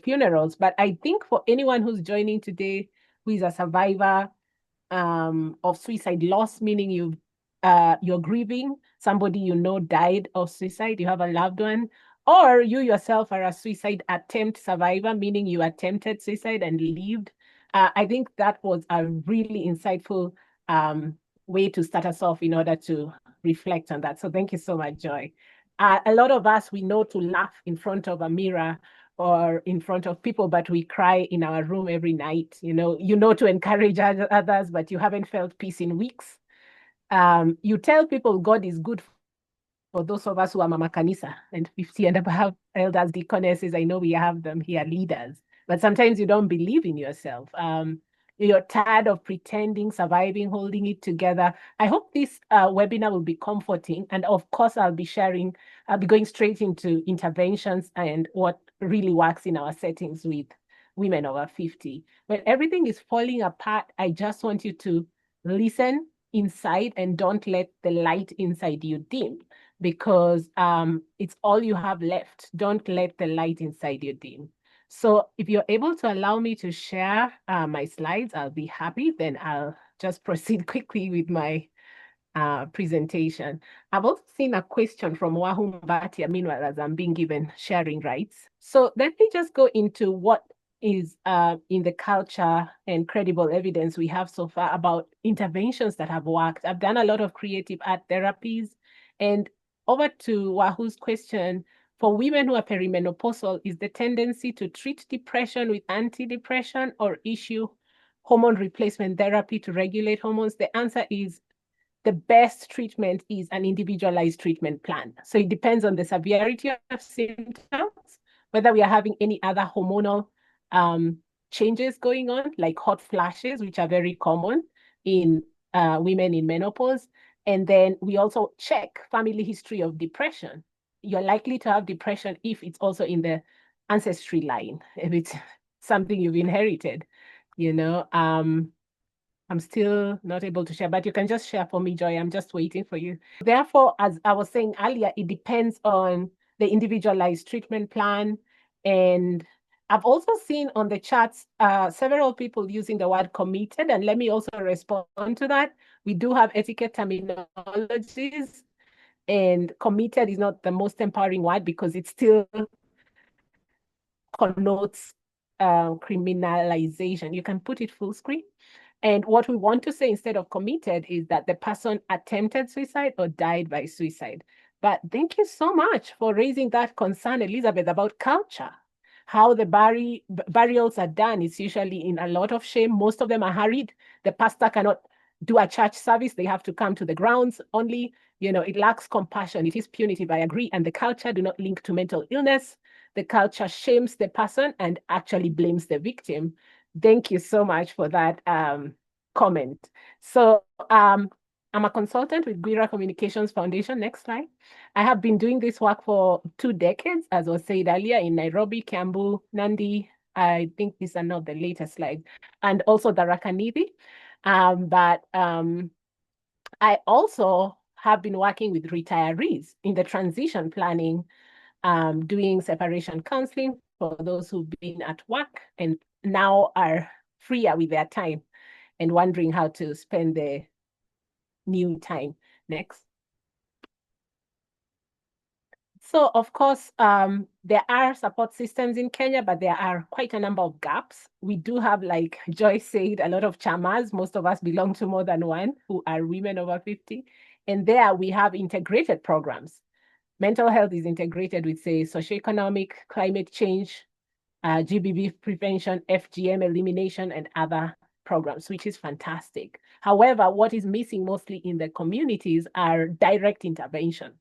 funerals. But I think for anyone who's joining today, who is a survivor of suicide loss, meaning you're grieving somebody died of suicide, you have a loved one, or you yourself are a suicide attempt survivor, meaning you attempted suicide and lived. I think that was a really insightful way to start us off in order to reflect on that. So thank you so much, Joy. A lot of us, we know to laugh in front of a mirror or in front of people, but we cry in our room every night. You know to encourage others, but you haven't felt peace in weeks. You tell people God is good for those of us who are Mama Kanisa and 50 and above, elders, deaconesses. I know we have them here, leaders, but sometimes you don't believe in yourself. You're tired of pretending, surviving, holding it together. I hope this webinar will be comforting. And of course, I'll be going straight into interventions and what really works in our settings with women over 50. When everything is falling apart, I just want you to listen inside and don't let the light inside you dim, because it's all you have left. Don't let the light inside you dim. So if you're able to allow me to share my slides, I'll be happy. Then I'll just proceed quickly with my presentation. I've also seen a question from Wahum Batia, meanwhile, as I'm being given sharing rights. So let me just go into what is in the culture and credible evidence we have so far about interventions that have worked. I've done a lot of creative art therapies, and over to Wahu's question, for women who are perimenopausal is the tendency to treat depression with antidepressant or issue hormone replacement therapy to regulate hormones. The answer is the best treatment is an individualized treatment plan. So it depends on the severity of symptoms, whether we are having any other hormonal changes going on, like hot flashes, which are very common in women in menopause. And then we also check family history of depression. You're likely to have depression if it's also in the ancestry line, if it's something you've inherited, you know. I'm still not able to share, but you can just share for me, Joy. I'm just waiting for you. Therefore, as I was saying earlier, it depends on the individualized treatment plan. And I've also seen on the charts several people using the word committed, and let me also respond to that. We do have etiquette terminologies, and committed is not the most empowering word because it still connotes criminalization. You can put it full screen. And what we want to say instead of committed is that the person attempted suicide or died by suicide. But thank you so much for raising that concern, Elizabeth, about culture. How the burials are done is usually in a lot of shame. Most of them are hurried. The pastor cannot do a church service. They have to come to the grounds only. You know, it lacks compassion. It is punitive, I agree. And the culture do not link to mental illness. The culture shames the person and actually blames the victim. Thank you so much for that comment. So I'm a consultant with Guira Communications Foundation. Next slide. I have been doing this work for 2 decades, as was said earlier, in Nairobi, Kiambu, Nandi. I think these are not the latest slides, and also Tharaka Nithi. But I also have been working with retirees in the transition planning, doing separation counseling for those who've been at work and now are freer with their time and wondering how to spend their new time. Next. So, of course, there are support systems in Kenya, but there are quite a number of gaps. We do have, like Joyce said, a lot of chamas. Most of us belong to more than one who are women over 50. And there we have integrated programs. Mental health is integrated with, say, socioeconomic, climate change, GBV prevention, FGM elimination, and other programs, which is fantastic. However, what is missing mostly in the communities are direct interventions.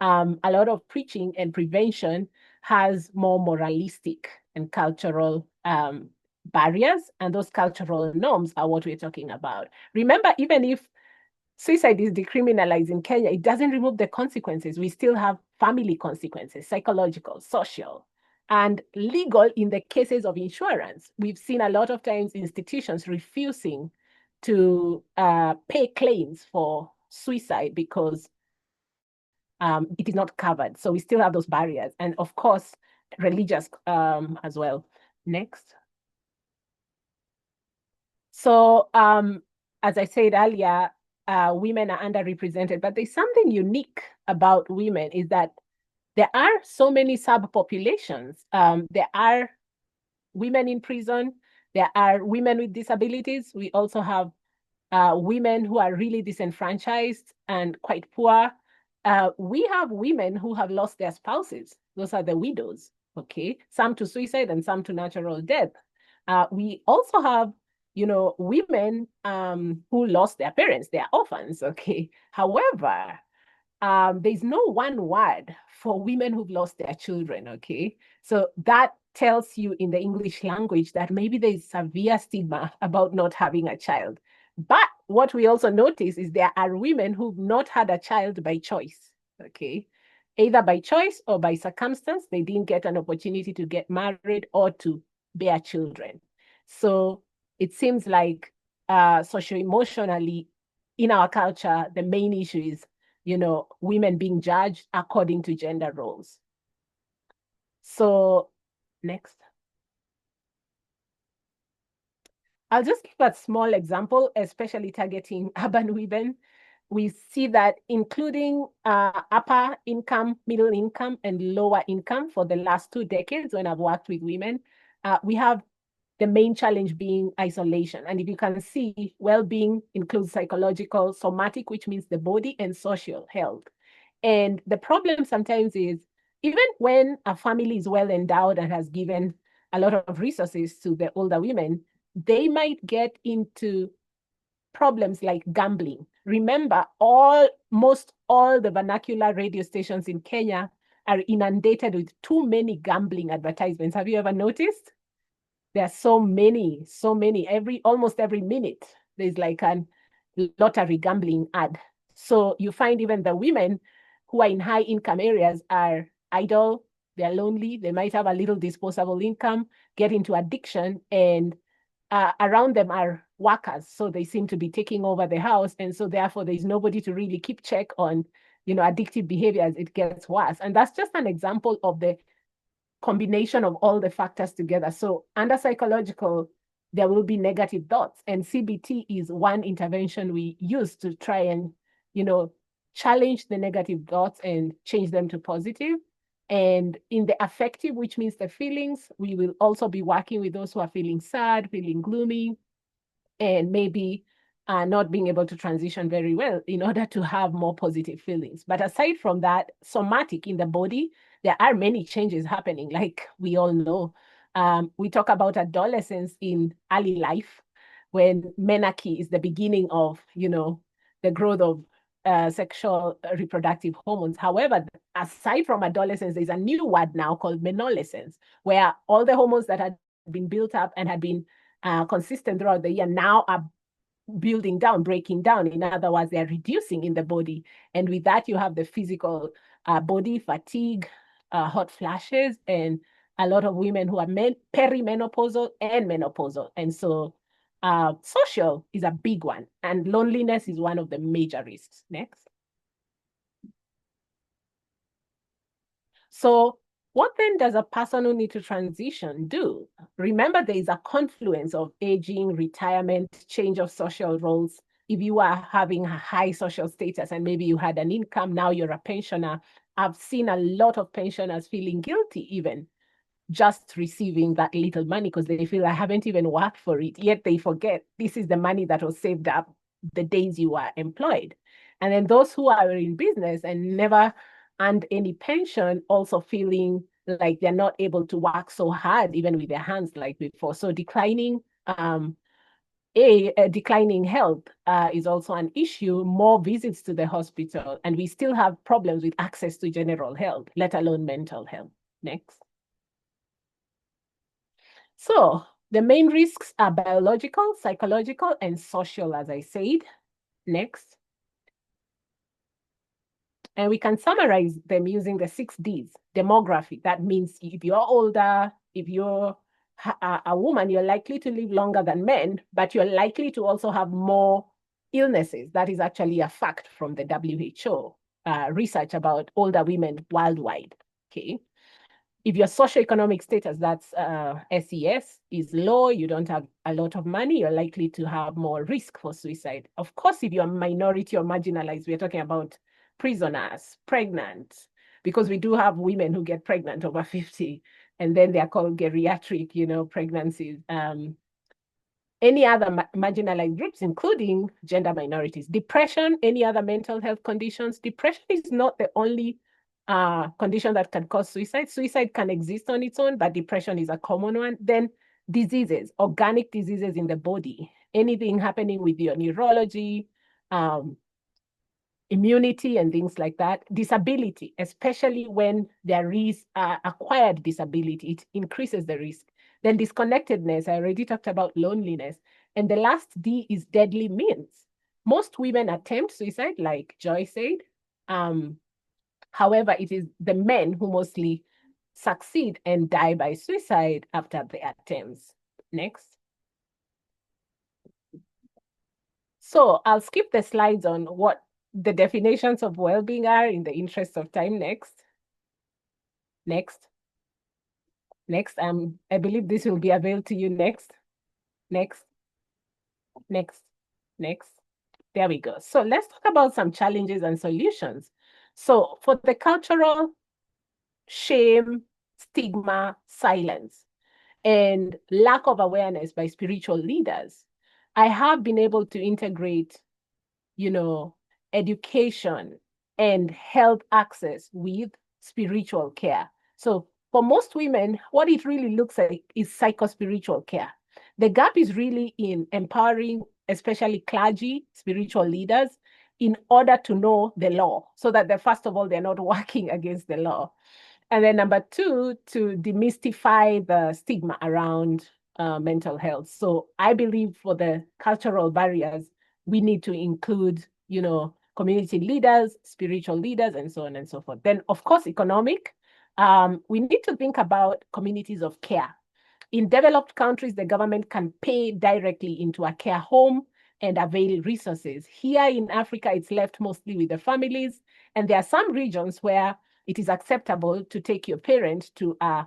A lot of preaching and prevention has more moralistic and cultural barriers, and those cultural norms are what we're talking about. Remember, even if suicide is decriminalized in Kenya, it doesn't remove the consequences. We still have family consequences, psychological, social, and legal in the cases of insurance. We've seen a lot of times institutions refusing to pay claims for suicide because it is not covered. So we still have those barriers. And of course, religious as well. Next. So as I said earlier, women are underrepresented, but there's something unique about women is that there are so many subpopulations. There are women in prison. There are women with disabilities. We also have women who are really disenfranchised and quite poor. We have women who have lost their spouses. Those are the widows, okay? Some to suicide and some to natural death. We also have, you know, women who lost their parents, they are orphans, okay? However, there's no one word for women who've lost their children, okay? So that tells you in the English language that maybe there's severe stigma about not having a child. But what we also notice is there are women who've not had a child by choice, okay? Either by choice or by circumstance, they didn't get an opportunity to get married or to bear children. So it seems like socio-emotionally in our culture, the main issue is, you know, women being judged according to gender roles. So next. I'll just give a small example, especially targeting urban women. We see that including upper income, middle income, and lower income for the last 2 decades when I've worked with women, we have the main challenge being isolation. And if you can see, well-being includes psychological, somatic, which means the body, and social health. And the problem sometimes is even when a family is well endowed and has given a lot of resources to the older women, they might get into problems like gambling. Remember, almost all the vernacular radio stations in Kenya are inundated with too many gambling advertisements. Have you ever noticed? There are so many. Almost every minute, there's like a lottery gambling ad. So you find even the women who are in high income areas are idle, they're lonely, they might have a little disposable income, get into addiction, and around them are workers. So they seem to be taking over the house. And so therefore there's nobody to really keep check on, addictive behavior as it gets worse. And that's just an example of the combination of all the factors together. So under psychological, there will be negative thoughts, and CBT is one intervention we use to try and, challenge the negative thoughts and change them to positive. And in the affective, which means the feelings, we will also be working with those who are feeling sad, feeling gloomy, and maybe not being able to transition very well in order to have more positive feelings. But aside from that, somatic in the body, there are many changes happening, like we all know. We talk about adolescence in early life, when menarche is the beginning of, the growth of sexual reproductive hormones. However, aside from adolescence, there's a new word now called menolescence, where all the hormones that had been built up and had been consistent throughout the year now are breaking down. In other words, they're reducing in the body. And with that, you have the physical body fatigue, hot flashes, and a lot of women who are perimenopausal and menopausal. And so social is a big one, and loneliness is one of the major risks. Next. So what then does a person who needs to transition do? Remember, there is a confluence of aging, retirement, change of social roles. If you are having a high social status and maybe you had an income, now you're a pensioner. I've seen a lot of pensioners feeling guilty even just receiving that little money because they feel I haven't even worked for it, yet they forget this is the money that was saved up the days you were employed. And then those who are in business and never earned any pension also feeling like they're not able to work so hard even with their hands like before. So declining declining health is also an issue, more visits to the hospital, and we still have problems with access to general health, let alone mental health. Next. So the main risks are biological, psychological, and social, as I said. Next. And we can summarize them using the 6 Ds. Demography, that means if you're older, if you're a woman, you're likely to live longer than men, but you're likely to also have more illnesses. That is actually a fact from the WHO research about older women worldwide, okay? If your socioeconomic status, that's SES, is low, you don't have a lot of money, you're likely to have more risk for suicide. Of course, if you're a minority or marginalized, we're talking about prisoners, pregnant, because we do have women who get pregnant over 50, and then they're called geriatric, pregnancies. Any other marginalized groups, including gender minorities. Depression, any other mental health conditions. Depression is not the only condition that can cause suicide. Suicide can exist on its own, but depression is a common one. Then diseases, organic diseases in the body, anything happening with your neurology, immunity and things like that. Disability, especially when there is acquired disability, it increases the risk. Then disconnectedness, I already talked about loneliness. And the last D is deadly means. Most women attempt suicide, like Joyce said. However, it is the men who mostly succeed and die by suicide after the attempts. Next. So I'll skip the slides on what the definitions of well-being are in the interest of time. Next. Next. Next. I believe this will be available to you next. Next. Next. Next. There we go. So let's talk about some challenges and solutions. So for the cultural, shame, stigma, silence, and lack of awareness by spiritual leaders, I have been able to integrate, education and health access with spiritual care. So for most women, what it really looks like is psychospiritual care. The gap is really in empowering, especially clergy, spiritual leaders, in order to know the law, so that first of all, they're not working against the law. And then number two, to demystify the stigma around mental health. So I believe for the cultural barriers, we need to include, community leaders, spiritual leaders, and so on and so forth. Then, of course, economic. We need to think about communities of care. In developed countries, the government can pay directly into a care home and avail resources. Here in Africa, it's left mostly with the families. And there are some regions where it is acceptable to take your parent to a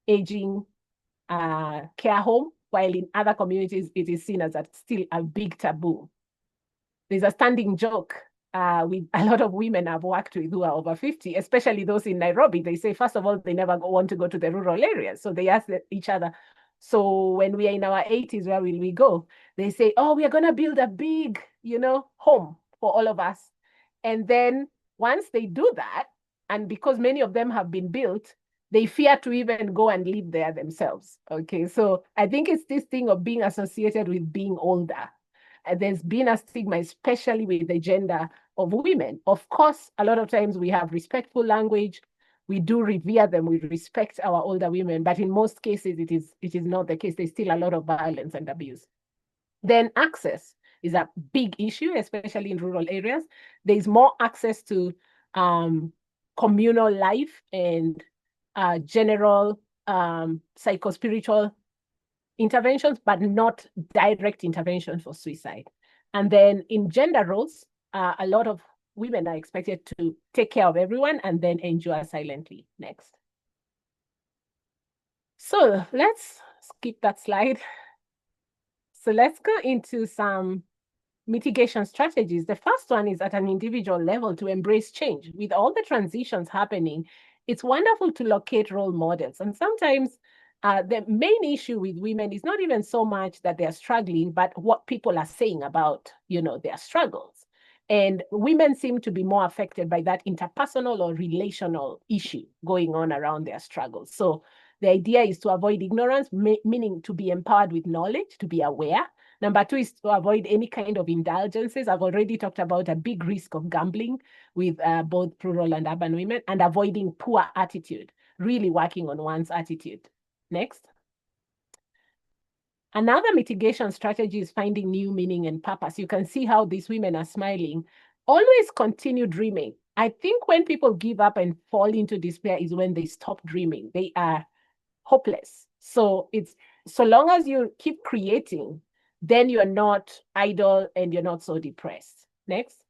aging care home, while in other communities, it is seen as still a big taboo. There's a standing joke with a lot of women I've worked with who are over 50, especially those in Nairobi. They say, first of all, they never want to go to the rural areas. So they ask each other, so when we are in our 80s, where will we go? They say, oh, we are going to build a big, home for all of us. And then once they do that, and because many of them have been built, they fear to even go and live there themselves. Okay, so I think it's this thing of being associated with being older. There's been a stigma, especially with the gender of women. Of course, a lot of times we have respectful language. We do revere them. We respect our older women, but in most cases, it is not the case. There's still a lot of violence and abuse. Then access is a big issue, especially in rural areas. There's more access to communal life and general psychospiritual interventions, but not direct interventions for suicide. And then in gender roles, a lot of women are expected to take care of everyone and then endure silently. Next. So let's skip that slide. So let's go into some mitigation strategies. The first one is at an individual level to embrace change. With all the transitions happening, it's wonderful to locate role models. And sometimes the main issue with women is not even so much that they're struggling, but what people are saying about, their struggles. And women seem to be more affected by that interpersonal or relational issue going on around their struggles. So the idea is to avoid ignorance, meaning to be empowered with knowledge, to be aware. Number two is to avoid any kind of indulgences. I've already talked about a big risk of gambling with both rural and urban women, and avoiding poor attitude, really working on one's attitude. Next. Another mitigation strategy is finding new meaning and purpose. You can see how these women are smiling. Always continue dreaming. I think when people give up and fall into despair is when they stop dreaming. They are hopeless. So it's so long as you keep creating, then you're not idle and you're not so depressed. Next.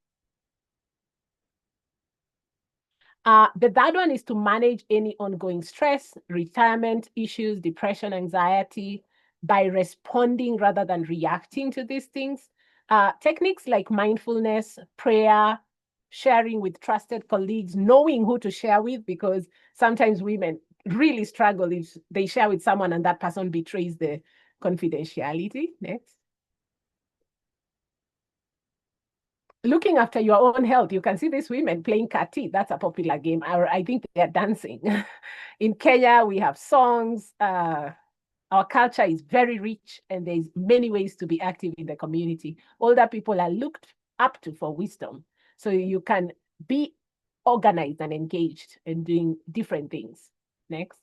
The third one is to manage any ongoing stress, retirement issues, depression, anxiety, by responding rather than reacting to these things. Techniques like mindfulness, prayer, sharing with trusted colleagues, knowing who to share with, because sometimes women really struggle if they share with someone and that person betrays the confidentiality. Next. Looking after your own health, you can see these women playing kati. That's a popular game. I think they're dancing. In Kenya, we have songs. Our culture is very rich, and there's many ways to be active in the community. Older people are looked up to for wisdom. So you can be organized and engaged and doing different things. Next.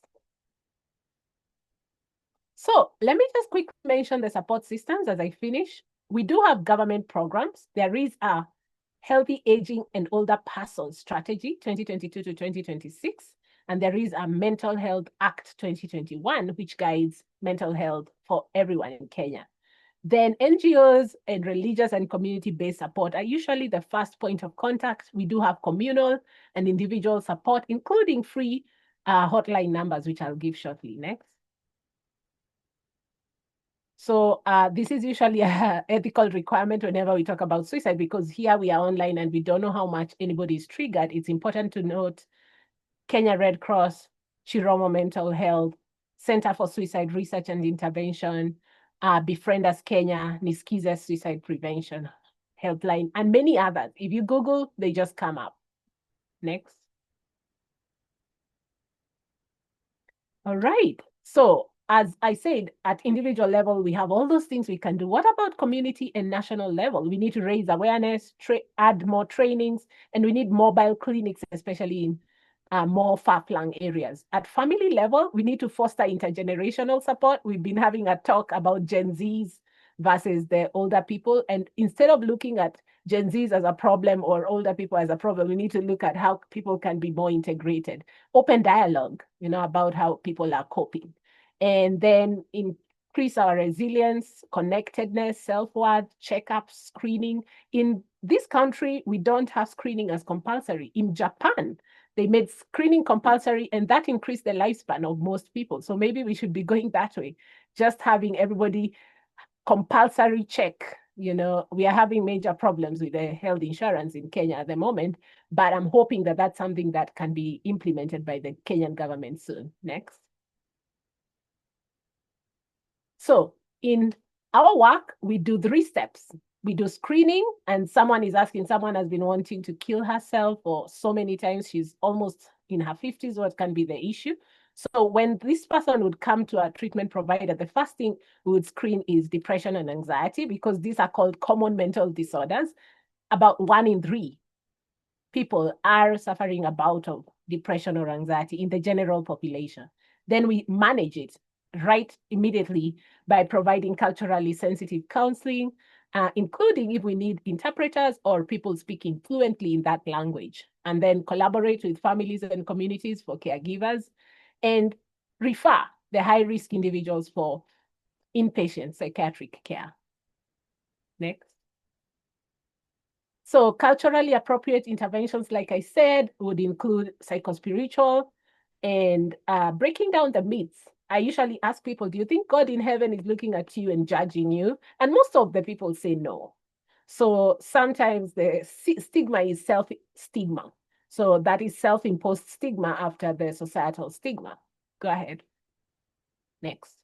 So let me just quickly mention the support systems as I finish. We do have government programs. There is a Healthy Aging and Older Persons Strategy 2022 to 2026. And there is a Mental Health Act 2021, which guides mental health for everyone in Kenya. Then NGOs and religious and community-based support are usually the first point of contact. We do have communal and individual support, including free hotline numbers, which I'll give shortly. Next. So this is usually an ethical requirement whenever we talk about suicide, because here we are online and we don't know how much anybody is triggered. It's important to note Kenya Red Cross, Chiromo Mental Health, Center for Suicide Research and Intervention, Befriend Us Kenya, Nisikize Suicide Prevention Helpline, and many others. If you Google, they just come up. Next. All right. So as I said, at individual level, we have all those things we can do. What about community and national level? We need to raise awareness, add more trainings, and we need mobile clinics, especially in more far-flung areas. At family level, we need to foster intergenerational support. We've been having a talk about Gen Zs versus the older people. And instead of looking at Gen Zs as a problem or older people as a problem, we need to look at how people can be more integrated. Open dialogue, about how people are coping. And then increase our resilience, connectedness, self-worth, checkups, screening. In this country, we don't have screening as compulsory. In Japan, they made screening compulsory, and that increased the lifespan of most people. So maybe we should be going that way, just having everybody compulsory check. We are having major problems with the health insurance in Kenya at the moment, but I'm hoping that that's something that can be implemented by the Kenyan government soon. Next. So in our work, we do 3 steps. We do screening, and someone has been wanting to kill herself, or so many times she's almost in her 50s, what can be the issue? So when this person would come to a treatment provider, the first thing we would screen is depression and anxiety, because these are called common mental disorders. About 1 in 3 people are suffering a bout of depression or anxiety in the general population. Then we manage it right immediately by providing culturally sensitive counseling, including if we need interpreters or people speaking fluently in that language, and then collaborate with families and communities for caregivers, and refer the high-risk individuals for inpatient psychiatric care. Next. So culturally appropriate interventions, like I said, would include psychospiritual and breaking down the myths. I usually ask people, do you think God in heaven is looking at you and judging you? And most of the people say no. So sometimes the stigma is self-stigma. So that is self-imposed stigma after the societal stigma. Go ahead. Next.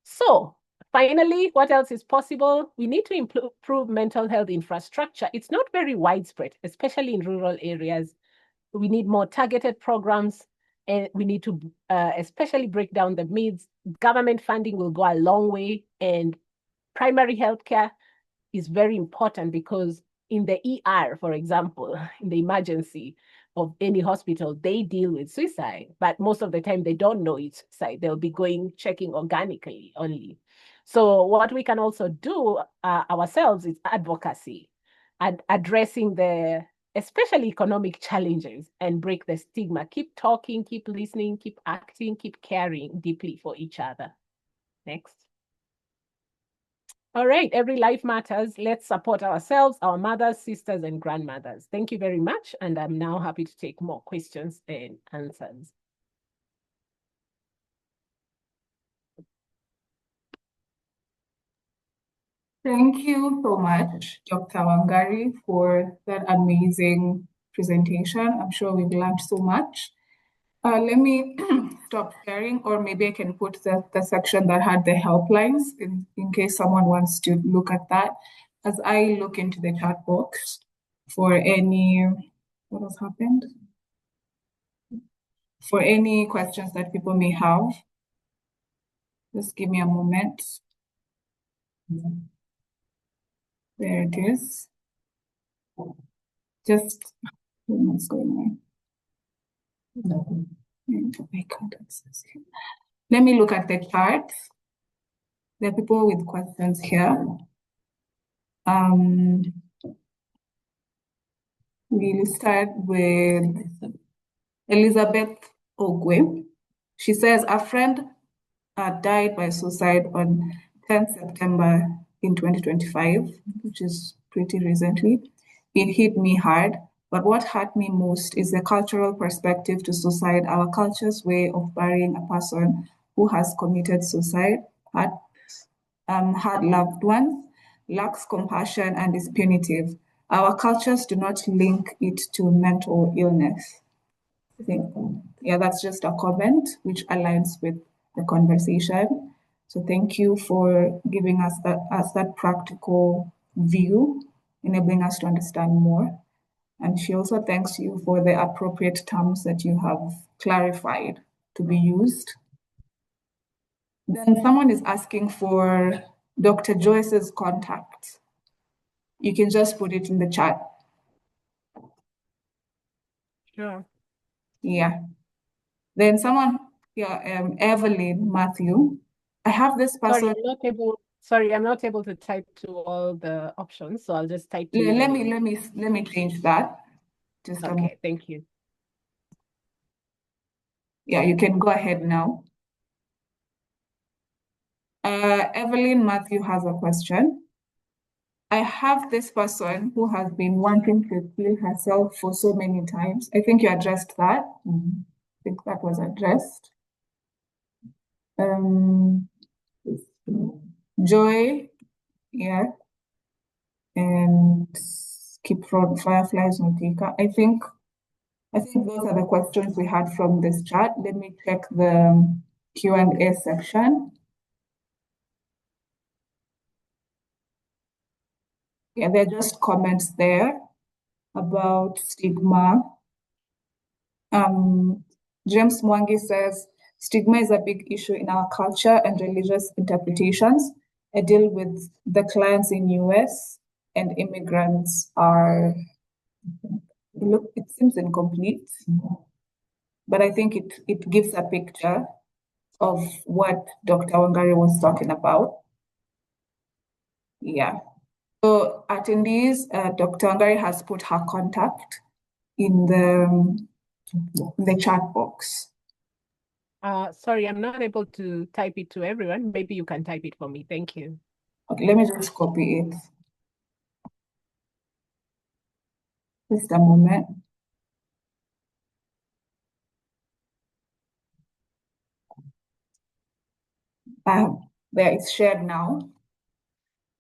So finally, what else is possible? We need to improve mental health infrastructure. It's not very widespread, especially in rural areas. We need more targeted programs, and we need to especially break down the myths. Government funding will go a long way, and primary healthcare is very important, because in the ER, for example, in the emergency of any hospital, they deal with suicide, but most of the time they don't know it's suicide. They'll be checking organically only. So what we can also do ourselves is advocacy and addressing the especially economic challenges, and break the stigma. Keep talking, keep listening, keep acting, keep caring deeply for each other. Next. All right, every life matters. Let's support ourselves, our mothers, sisters, and grandmothers. Thank you very much. And I'm now happy to take more questions and answers. Thank you so much, Dr. Wangari, for that amazing presentation. I'm sure we've learned so much. Let me stop sharing, or maybe I can put the section that had the helplines in case someone wants to look at that. As I look into the chat box for any, what has happened? For any questions that people may have. Just give me a moment. There it is. Just, what's going on? No. I can't access it. Let me look at the chart. There are people with questions here. We'll start with Elizabeth Ogwe. She says, a friend died by suicide on 10th September in 2025, which is pretty recently. It hit me hard, but what hurt me most is the cultural perspective to suicide. Our culture's way of burying a person who has committed suicide, had loved ones, lacks compassion, and is punitive. Our cultures do not link it to mental illness. I think, yeah, that's just a comment which aligns with the conversation. So thank you for giving us that practical view, enabling us to understand more. And she also thanks you for the appropriate terms that you have clarified to be used. Then someone is asking for Dr. Joyce's contact. You can just put it in the chat. Sure. Yeah. Then someone, yeah, Evelyn Matthew. I have this person. Sorry, I'm not able to type to all the options, so I'll just type to Let Evelyn. me change that. Just a moment. Okay, thank you. Yeah, you can go ahead now. Evelyn Matthew has a question. I have this person who has been wanting to kill herself for so many times. I think you addressed that. I think that was addressed. Joy, yeah, and keep from fireflies Notika. I think those are the questions we had from this chat. Let me check the Q&A section. Yeah, they're just comments there about stigma. James Mwangi says, stigma is a big issue in our culture and religious interpretations. I deal with the clients in US and immigrants are, look, it seems incomplete, but I think it gives a picture of what Dr. Wangari was talking about. Yeah. So attendees, Dr. Wangari has put her contact in the chat box. Sorry, I'm not able to type it to everyone. Maybe you can type it for me. Thank you. Okay, let me just copy it. Just a moment. There, it's shared now.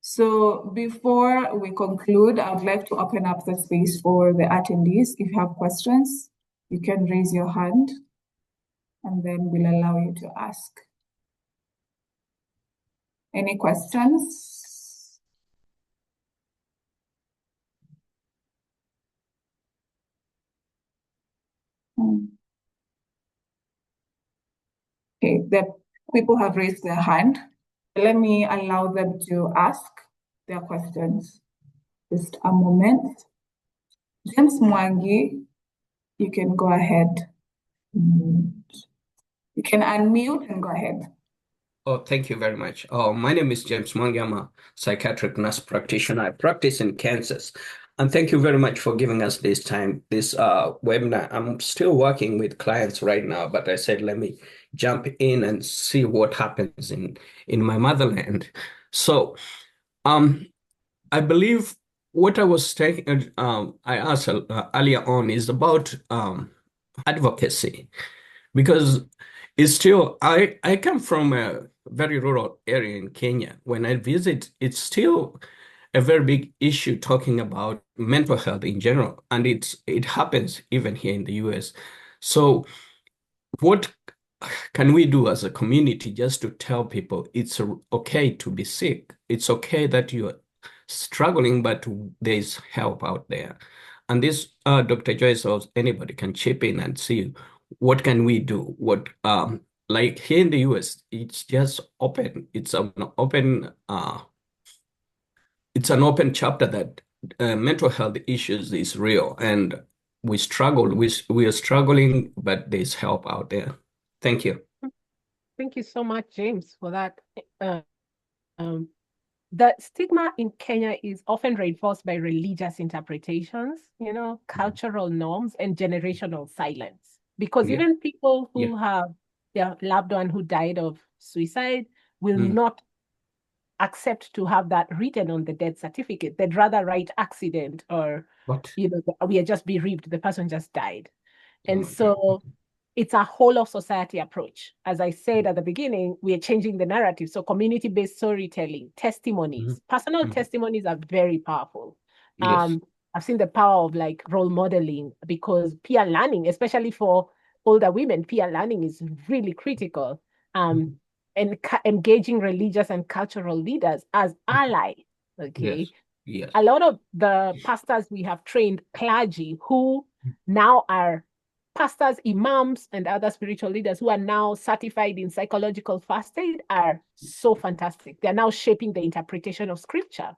So before we conclude, I would like to open up the space for the attendees. If you have questions, you can raise your hand and then we'll allow you to ask. Any questions? Okay, the people have raised their hand. Let me allow them to ask their questions. Just a moment. James Mwangi, you can go ahead. You can unmute and go ahead. Oh, thank you very much. My name is James Mwangi. I'm a psychiatric nurse practitioner. I practice in Kansas. And thank you very much for giving us this time, this webinar. I'm still working with clients right now, but I said, let me jump in and see what happens in my motherland. So I believe what I was taking, I asked earlier on is about advocacy, because it's still, I come from a very rural area in Kenya. When I visit, it's still a very big issue talking about mental health in general, and it happens even here in the US. So what can we do as a community just to tell people it's okay to be sick? It's okay that you're struggling, but there's help out there. And this Dr. Joyce or anybody can chip in and see what can we do? What like here in the US, it's just open. It's an open chapter that mental health issues is real, and we struggle. We are struggling, but there's help out there. Thank you. Thank you so much, James, for that. The stigma in Kenya is often reinforced by religious interpretations, cultural norms, and generational silence. Because Yeah. even people who have their loved one who died of suicide will not accept to have that written on the death certificate. They'd rather write accident or, What? we are just bereaved, the person just died. And my so God. it's a whole of society approach. As I said at the beginning, we are changing the narrative. So community-based storytelling, testimonies, personal testimonies are very powerful. Yes. I've seen the power of like role modeling, because peer learning, especially for older women, peer learning is really critical. And engaging religious and cultural leaders as allies. Okay. Yes. Yes. A lot of the pastors we have trained, clergy, who now are pastors, imams, and other spiritual leaders who are now certified in psychological first aid are so fantastic. They're now shaping the interpretation of scripture.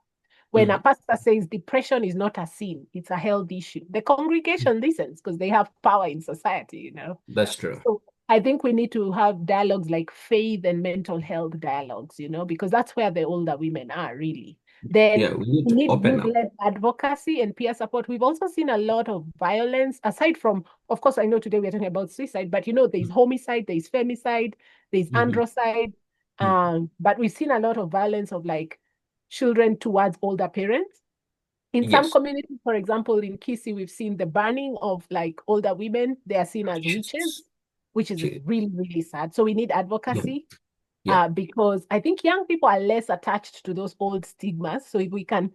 When a pastor says depression is not a sin, it's a health issue, the congregation listens because they have power in society, you know. That's true. So I think we need to have dialogues like faith and mental health dialogues, you know, because that's where the older women are really. Then Yeah, we need we to need open up. youth-led advocacy and peer support. We've also seen a lot of violence, aside from, of course, I know today we're talking about suicide, but you know, there's homicide, there's femicide, there's androcide. But we've seen a lot of violence of like children towards older parents. In some Yes. communities, for example, in Kisi, we've seen the burning of like older women. They are seen as witches, which is Gee. really, really sad. So we need advocacy. Yeah. Because I think young people are less attached to those old stigmas. So if we can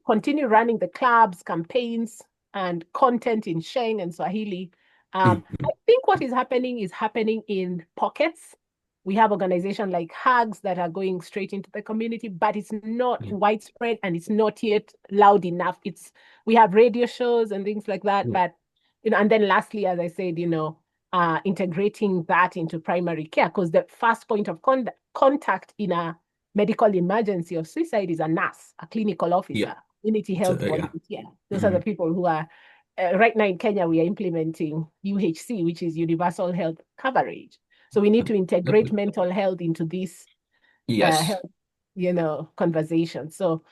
continue running the clubs, campaigns, and content in Sheng and Swahili, I think what is happening in pockets. We have organizations like Hugs that are going straight into the community, but it's not widespread and it's not yet loud enough. We have radio shows and things like that, but you know, and then lastly, as I said, you know, integrating that into primary care, because the first point of contact in a medical emergency of suicide is a nurse, a clinical officer, community health volunteer. Those are the people who are, right now in Kenya, we are implementing UHC, which is universal health coverage. So we need to integrate mental health into this health, you know, conversation. So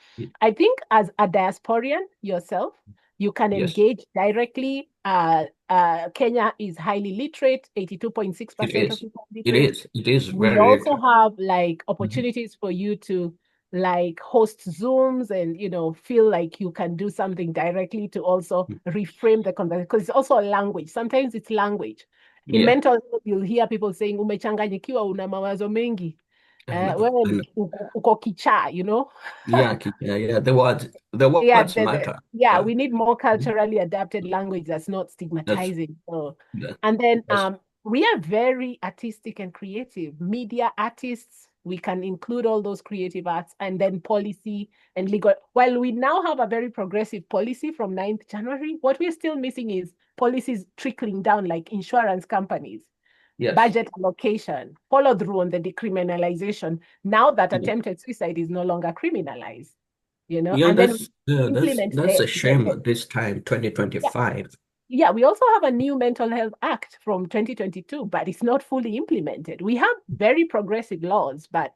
I think as a diasporian yourself, you can engage directly. Kenya is highly literate, 82.6% of people literate. It is We very also literate. have like opportunities for you to like host Zooms and, you know, feel like you can do something directly to also reframe the conversation, because it's also a language. Sometimes it's language. In mental health, you'll hear people saying, umechanganyikiwa, una mawazo mengi. Wewe uko kichaa, you know? The words matter. We need more culturally adapted language that's not stigmatizing. And then we are very artistic and creative. Media artists, we can include all those creative arts, and then policy and legal. While we now have a very progressive policy from 9th January, what we're still missing is policies trickling down, like insurance companies. Budget allocation, follow through on the decriminalization. Now that attempted suicide is no longer criminalized, you know, and then that's a shame at this time, 2025. We also have a new mental health act from 2022, but it's not fully implemented. We have very progressive laws, but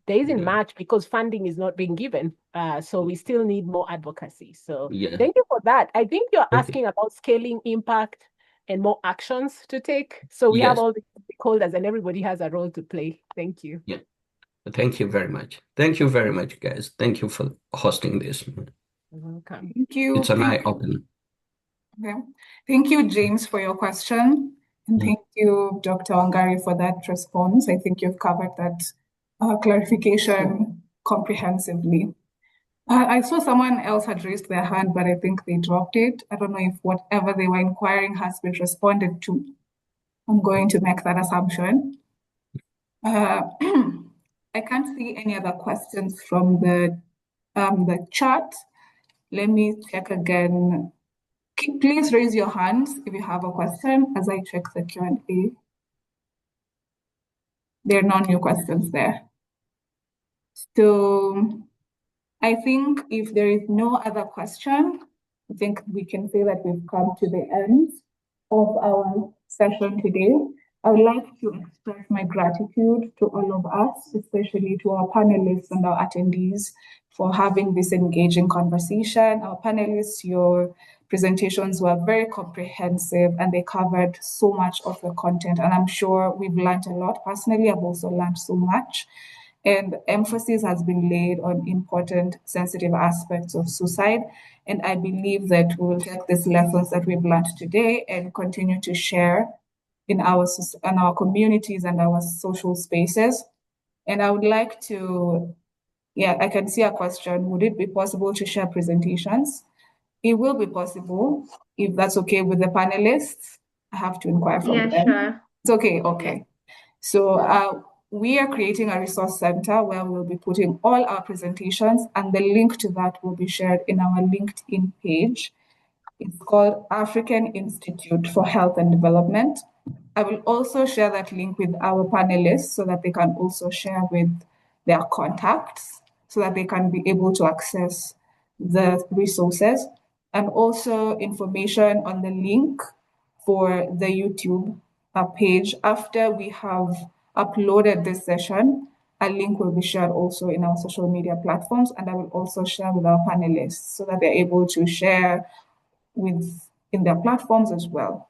there isn't much because funding is not being given. So we still need more advocacy. So thank you for that. I think you're asking about scaling impact and more actions to take. So we have all the stakeholders and everybody has a role to play. Thank you. Thank you very much. Thank you very much, guys. Thank you for hosting this. You're welcome. Thank you. It's an eye-opener. Okay. Thank you, James, for your question. And thank you, Dr. Wangari, for that response. I think you've covered that clarification comprehensively. I saw someone else had raised their hand, but I think they dropped it. I don't know if whatever they were inquiring has been responded to. I'm going to make that assumption. I can't see any other questions from the chat. Let me check again. Please raise your hands if you have a question as I check the Q&A. There are no new questions there. So I think if there is no other question, I think we can say that we've come to the end of our session today. I would like to express my gratitude to all of us, especially to our panelists and our attendees, for having this engaging conversation. Our panelists, your presentations were very comprehensive and they covered so much of the content. And I'm sure we've learned a lot. Personally, I've also learned so much. And emphasis has been laid on important, sensitive aspects of suicide. And I believe that we will take these lessons that we've learned today and continue to share in our communities and our social spaces. And I would like to, I can see a question. Would it be possible to share presentations? It will be possible if that's okay with the panelists. I have to inquire from them. Sure. It's okay. So we are creating a resource center where we'll be putting all our presentations, and the link to that will be shared in our LinkedIn page. It's called African Institute for Health and Development. I will also share that link with our panelists so that they can also share with their contacts so that they can be able to access the resources, and also information on the link for the YouTube page. After we have uploaded this session, a link will be shared also in our social media platforms, and I will also share with our panelists so that they're able to share in their platforms as well.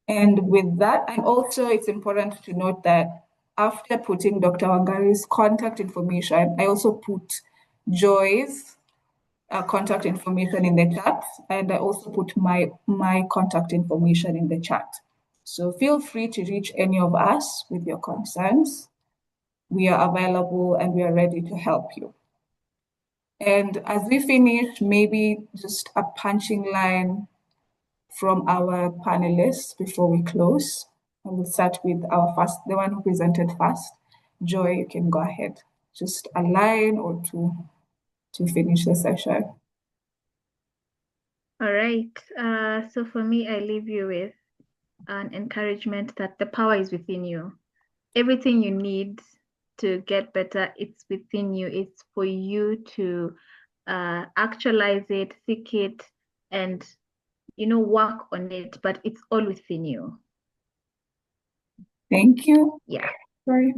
And with that, and also it's important to note that after putting Dr. Wangari's contact information, I also put Joy's contact information in the chat, and I also put my contact information in the chat. So feel free to reach any of us with your concerns. We are available and we are ready to help you. And as we finish, maybe just a punching line from our panelists before we close. And we'll start with the one who presented first. Joy, you can go ahead. Just a line or two to finish the session. All right. So for me, I leave you with an encouragement that the power is within you. Everything you need to get better, it's within you. It's for you to actualize it, seek it, and work on it. But it's all within you. Thank you. Yeah. Sorry.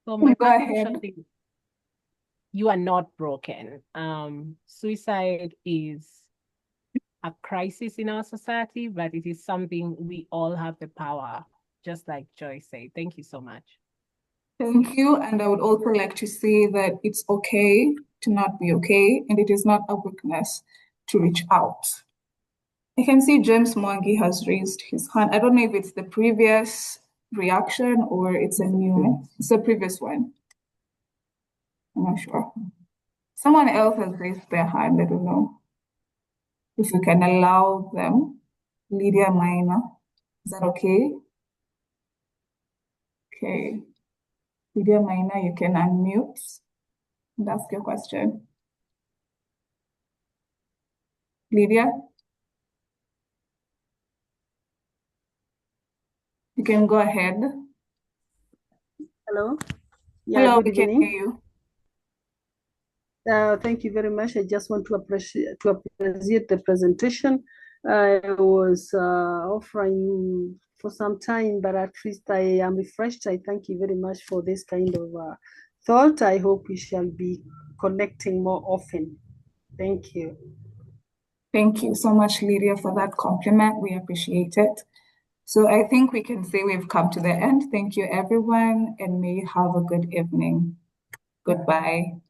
So my Go ahead. conclusion is, you are not broken. Suicide is a crisis in our society, but it is something we all have the power, just like Joyce said. Thank you so much. Thank you. And I would also like to say that it's okay to not be okay, and it is not a weakness to reach out. I can see James Mwangi has raised his hand. I don't know if it's the previous reaction or it's the previous one. I'm not sure. Someone else has raised their hand. I don't know if we can allow them. Lydia Minor, is that okay? Okay. Lydia Minor, you can unmute and ask your question. Lydia? You can go ahead. Hello. Yeah, Hello, good we can evening. hear you. Thank you very much. I just want to appreciate the presentation. I was offering for some time, but at least I am refreshed. I thank you very much for this kind of thought. I hope we shall be connecting more often. Thank you. Thank you so much, Lydia, for that compliment. We appreciate it. So I think we can say we've come to the end. Thank you, everyone, and may you have a good evening. Goodbye.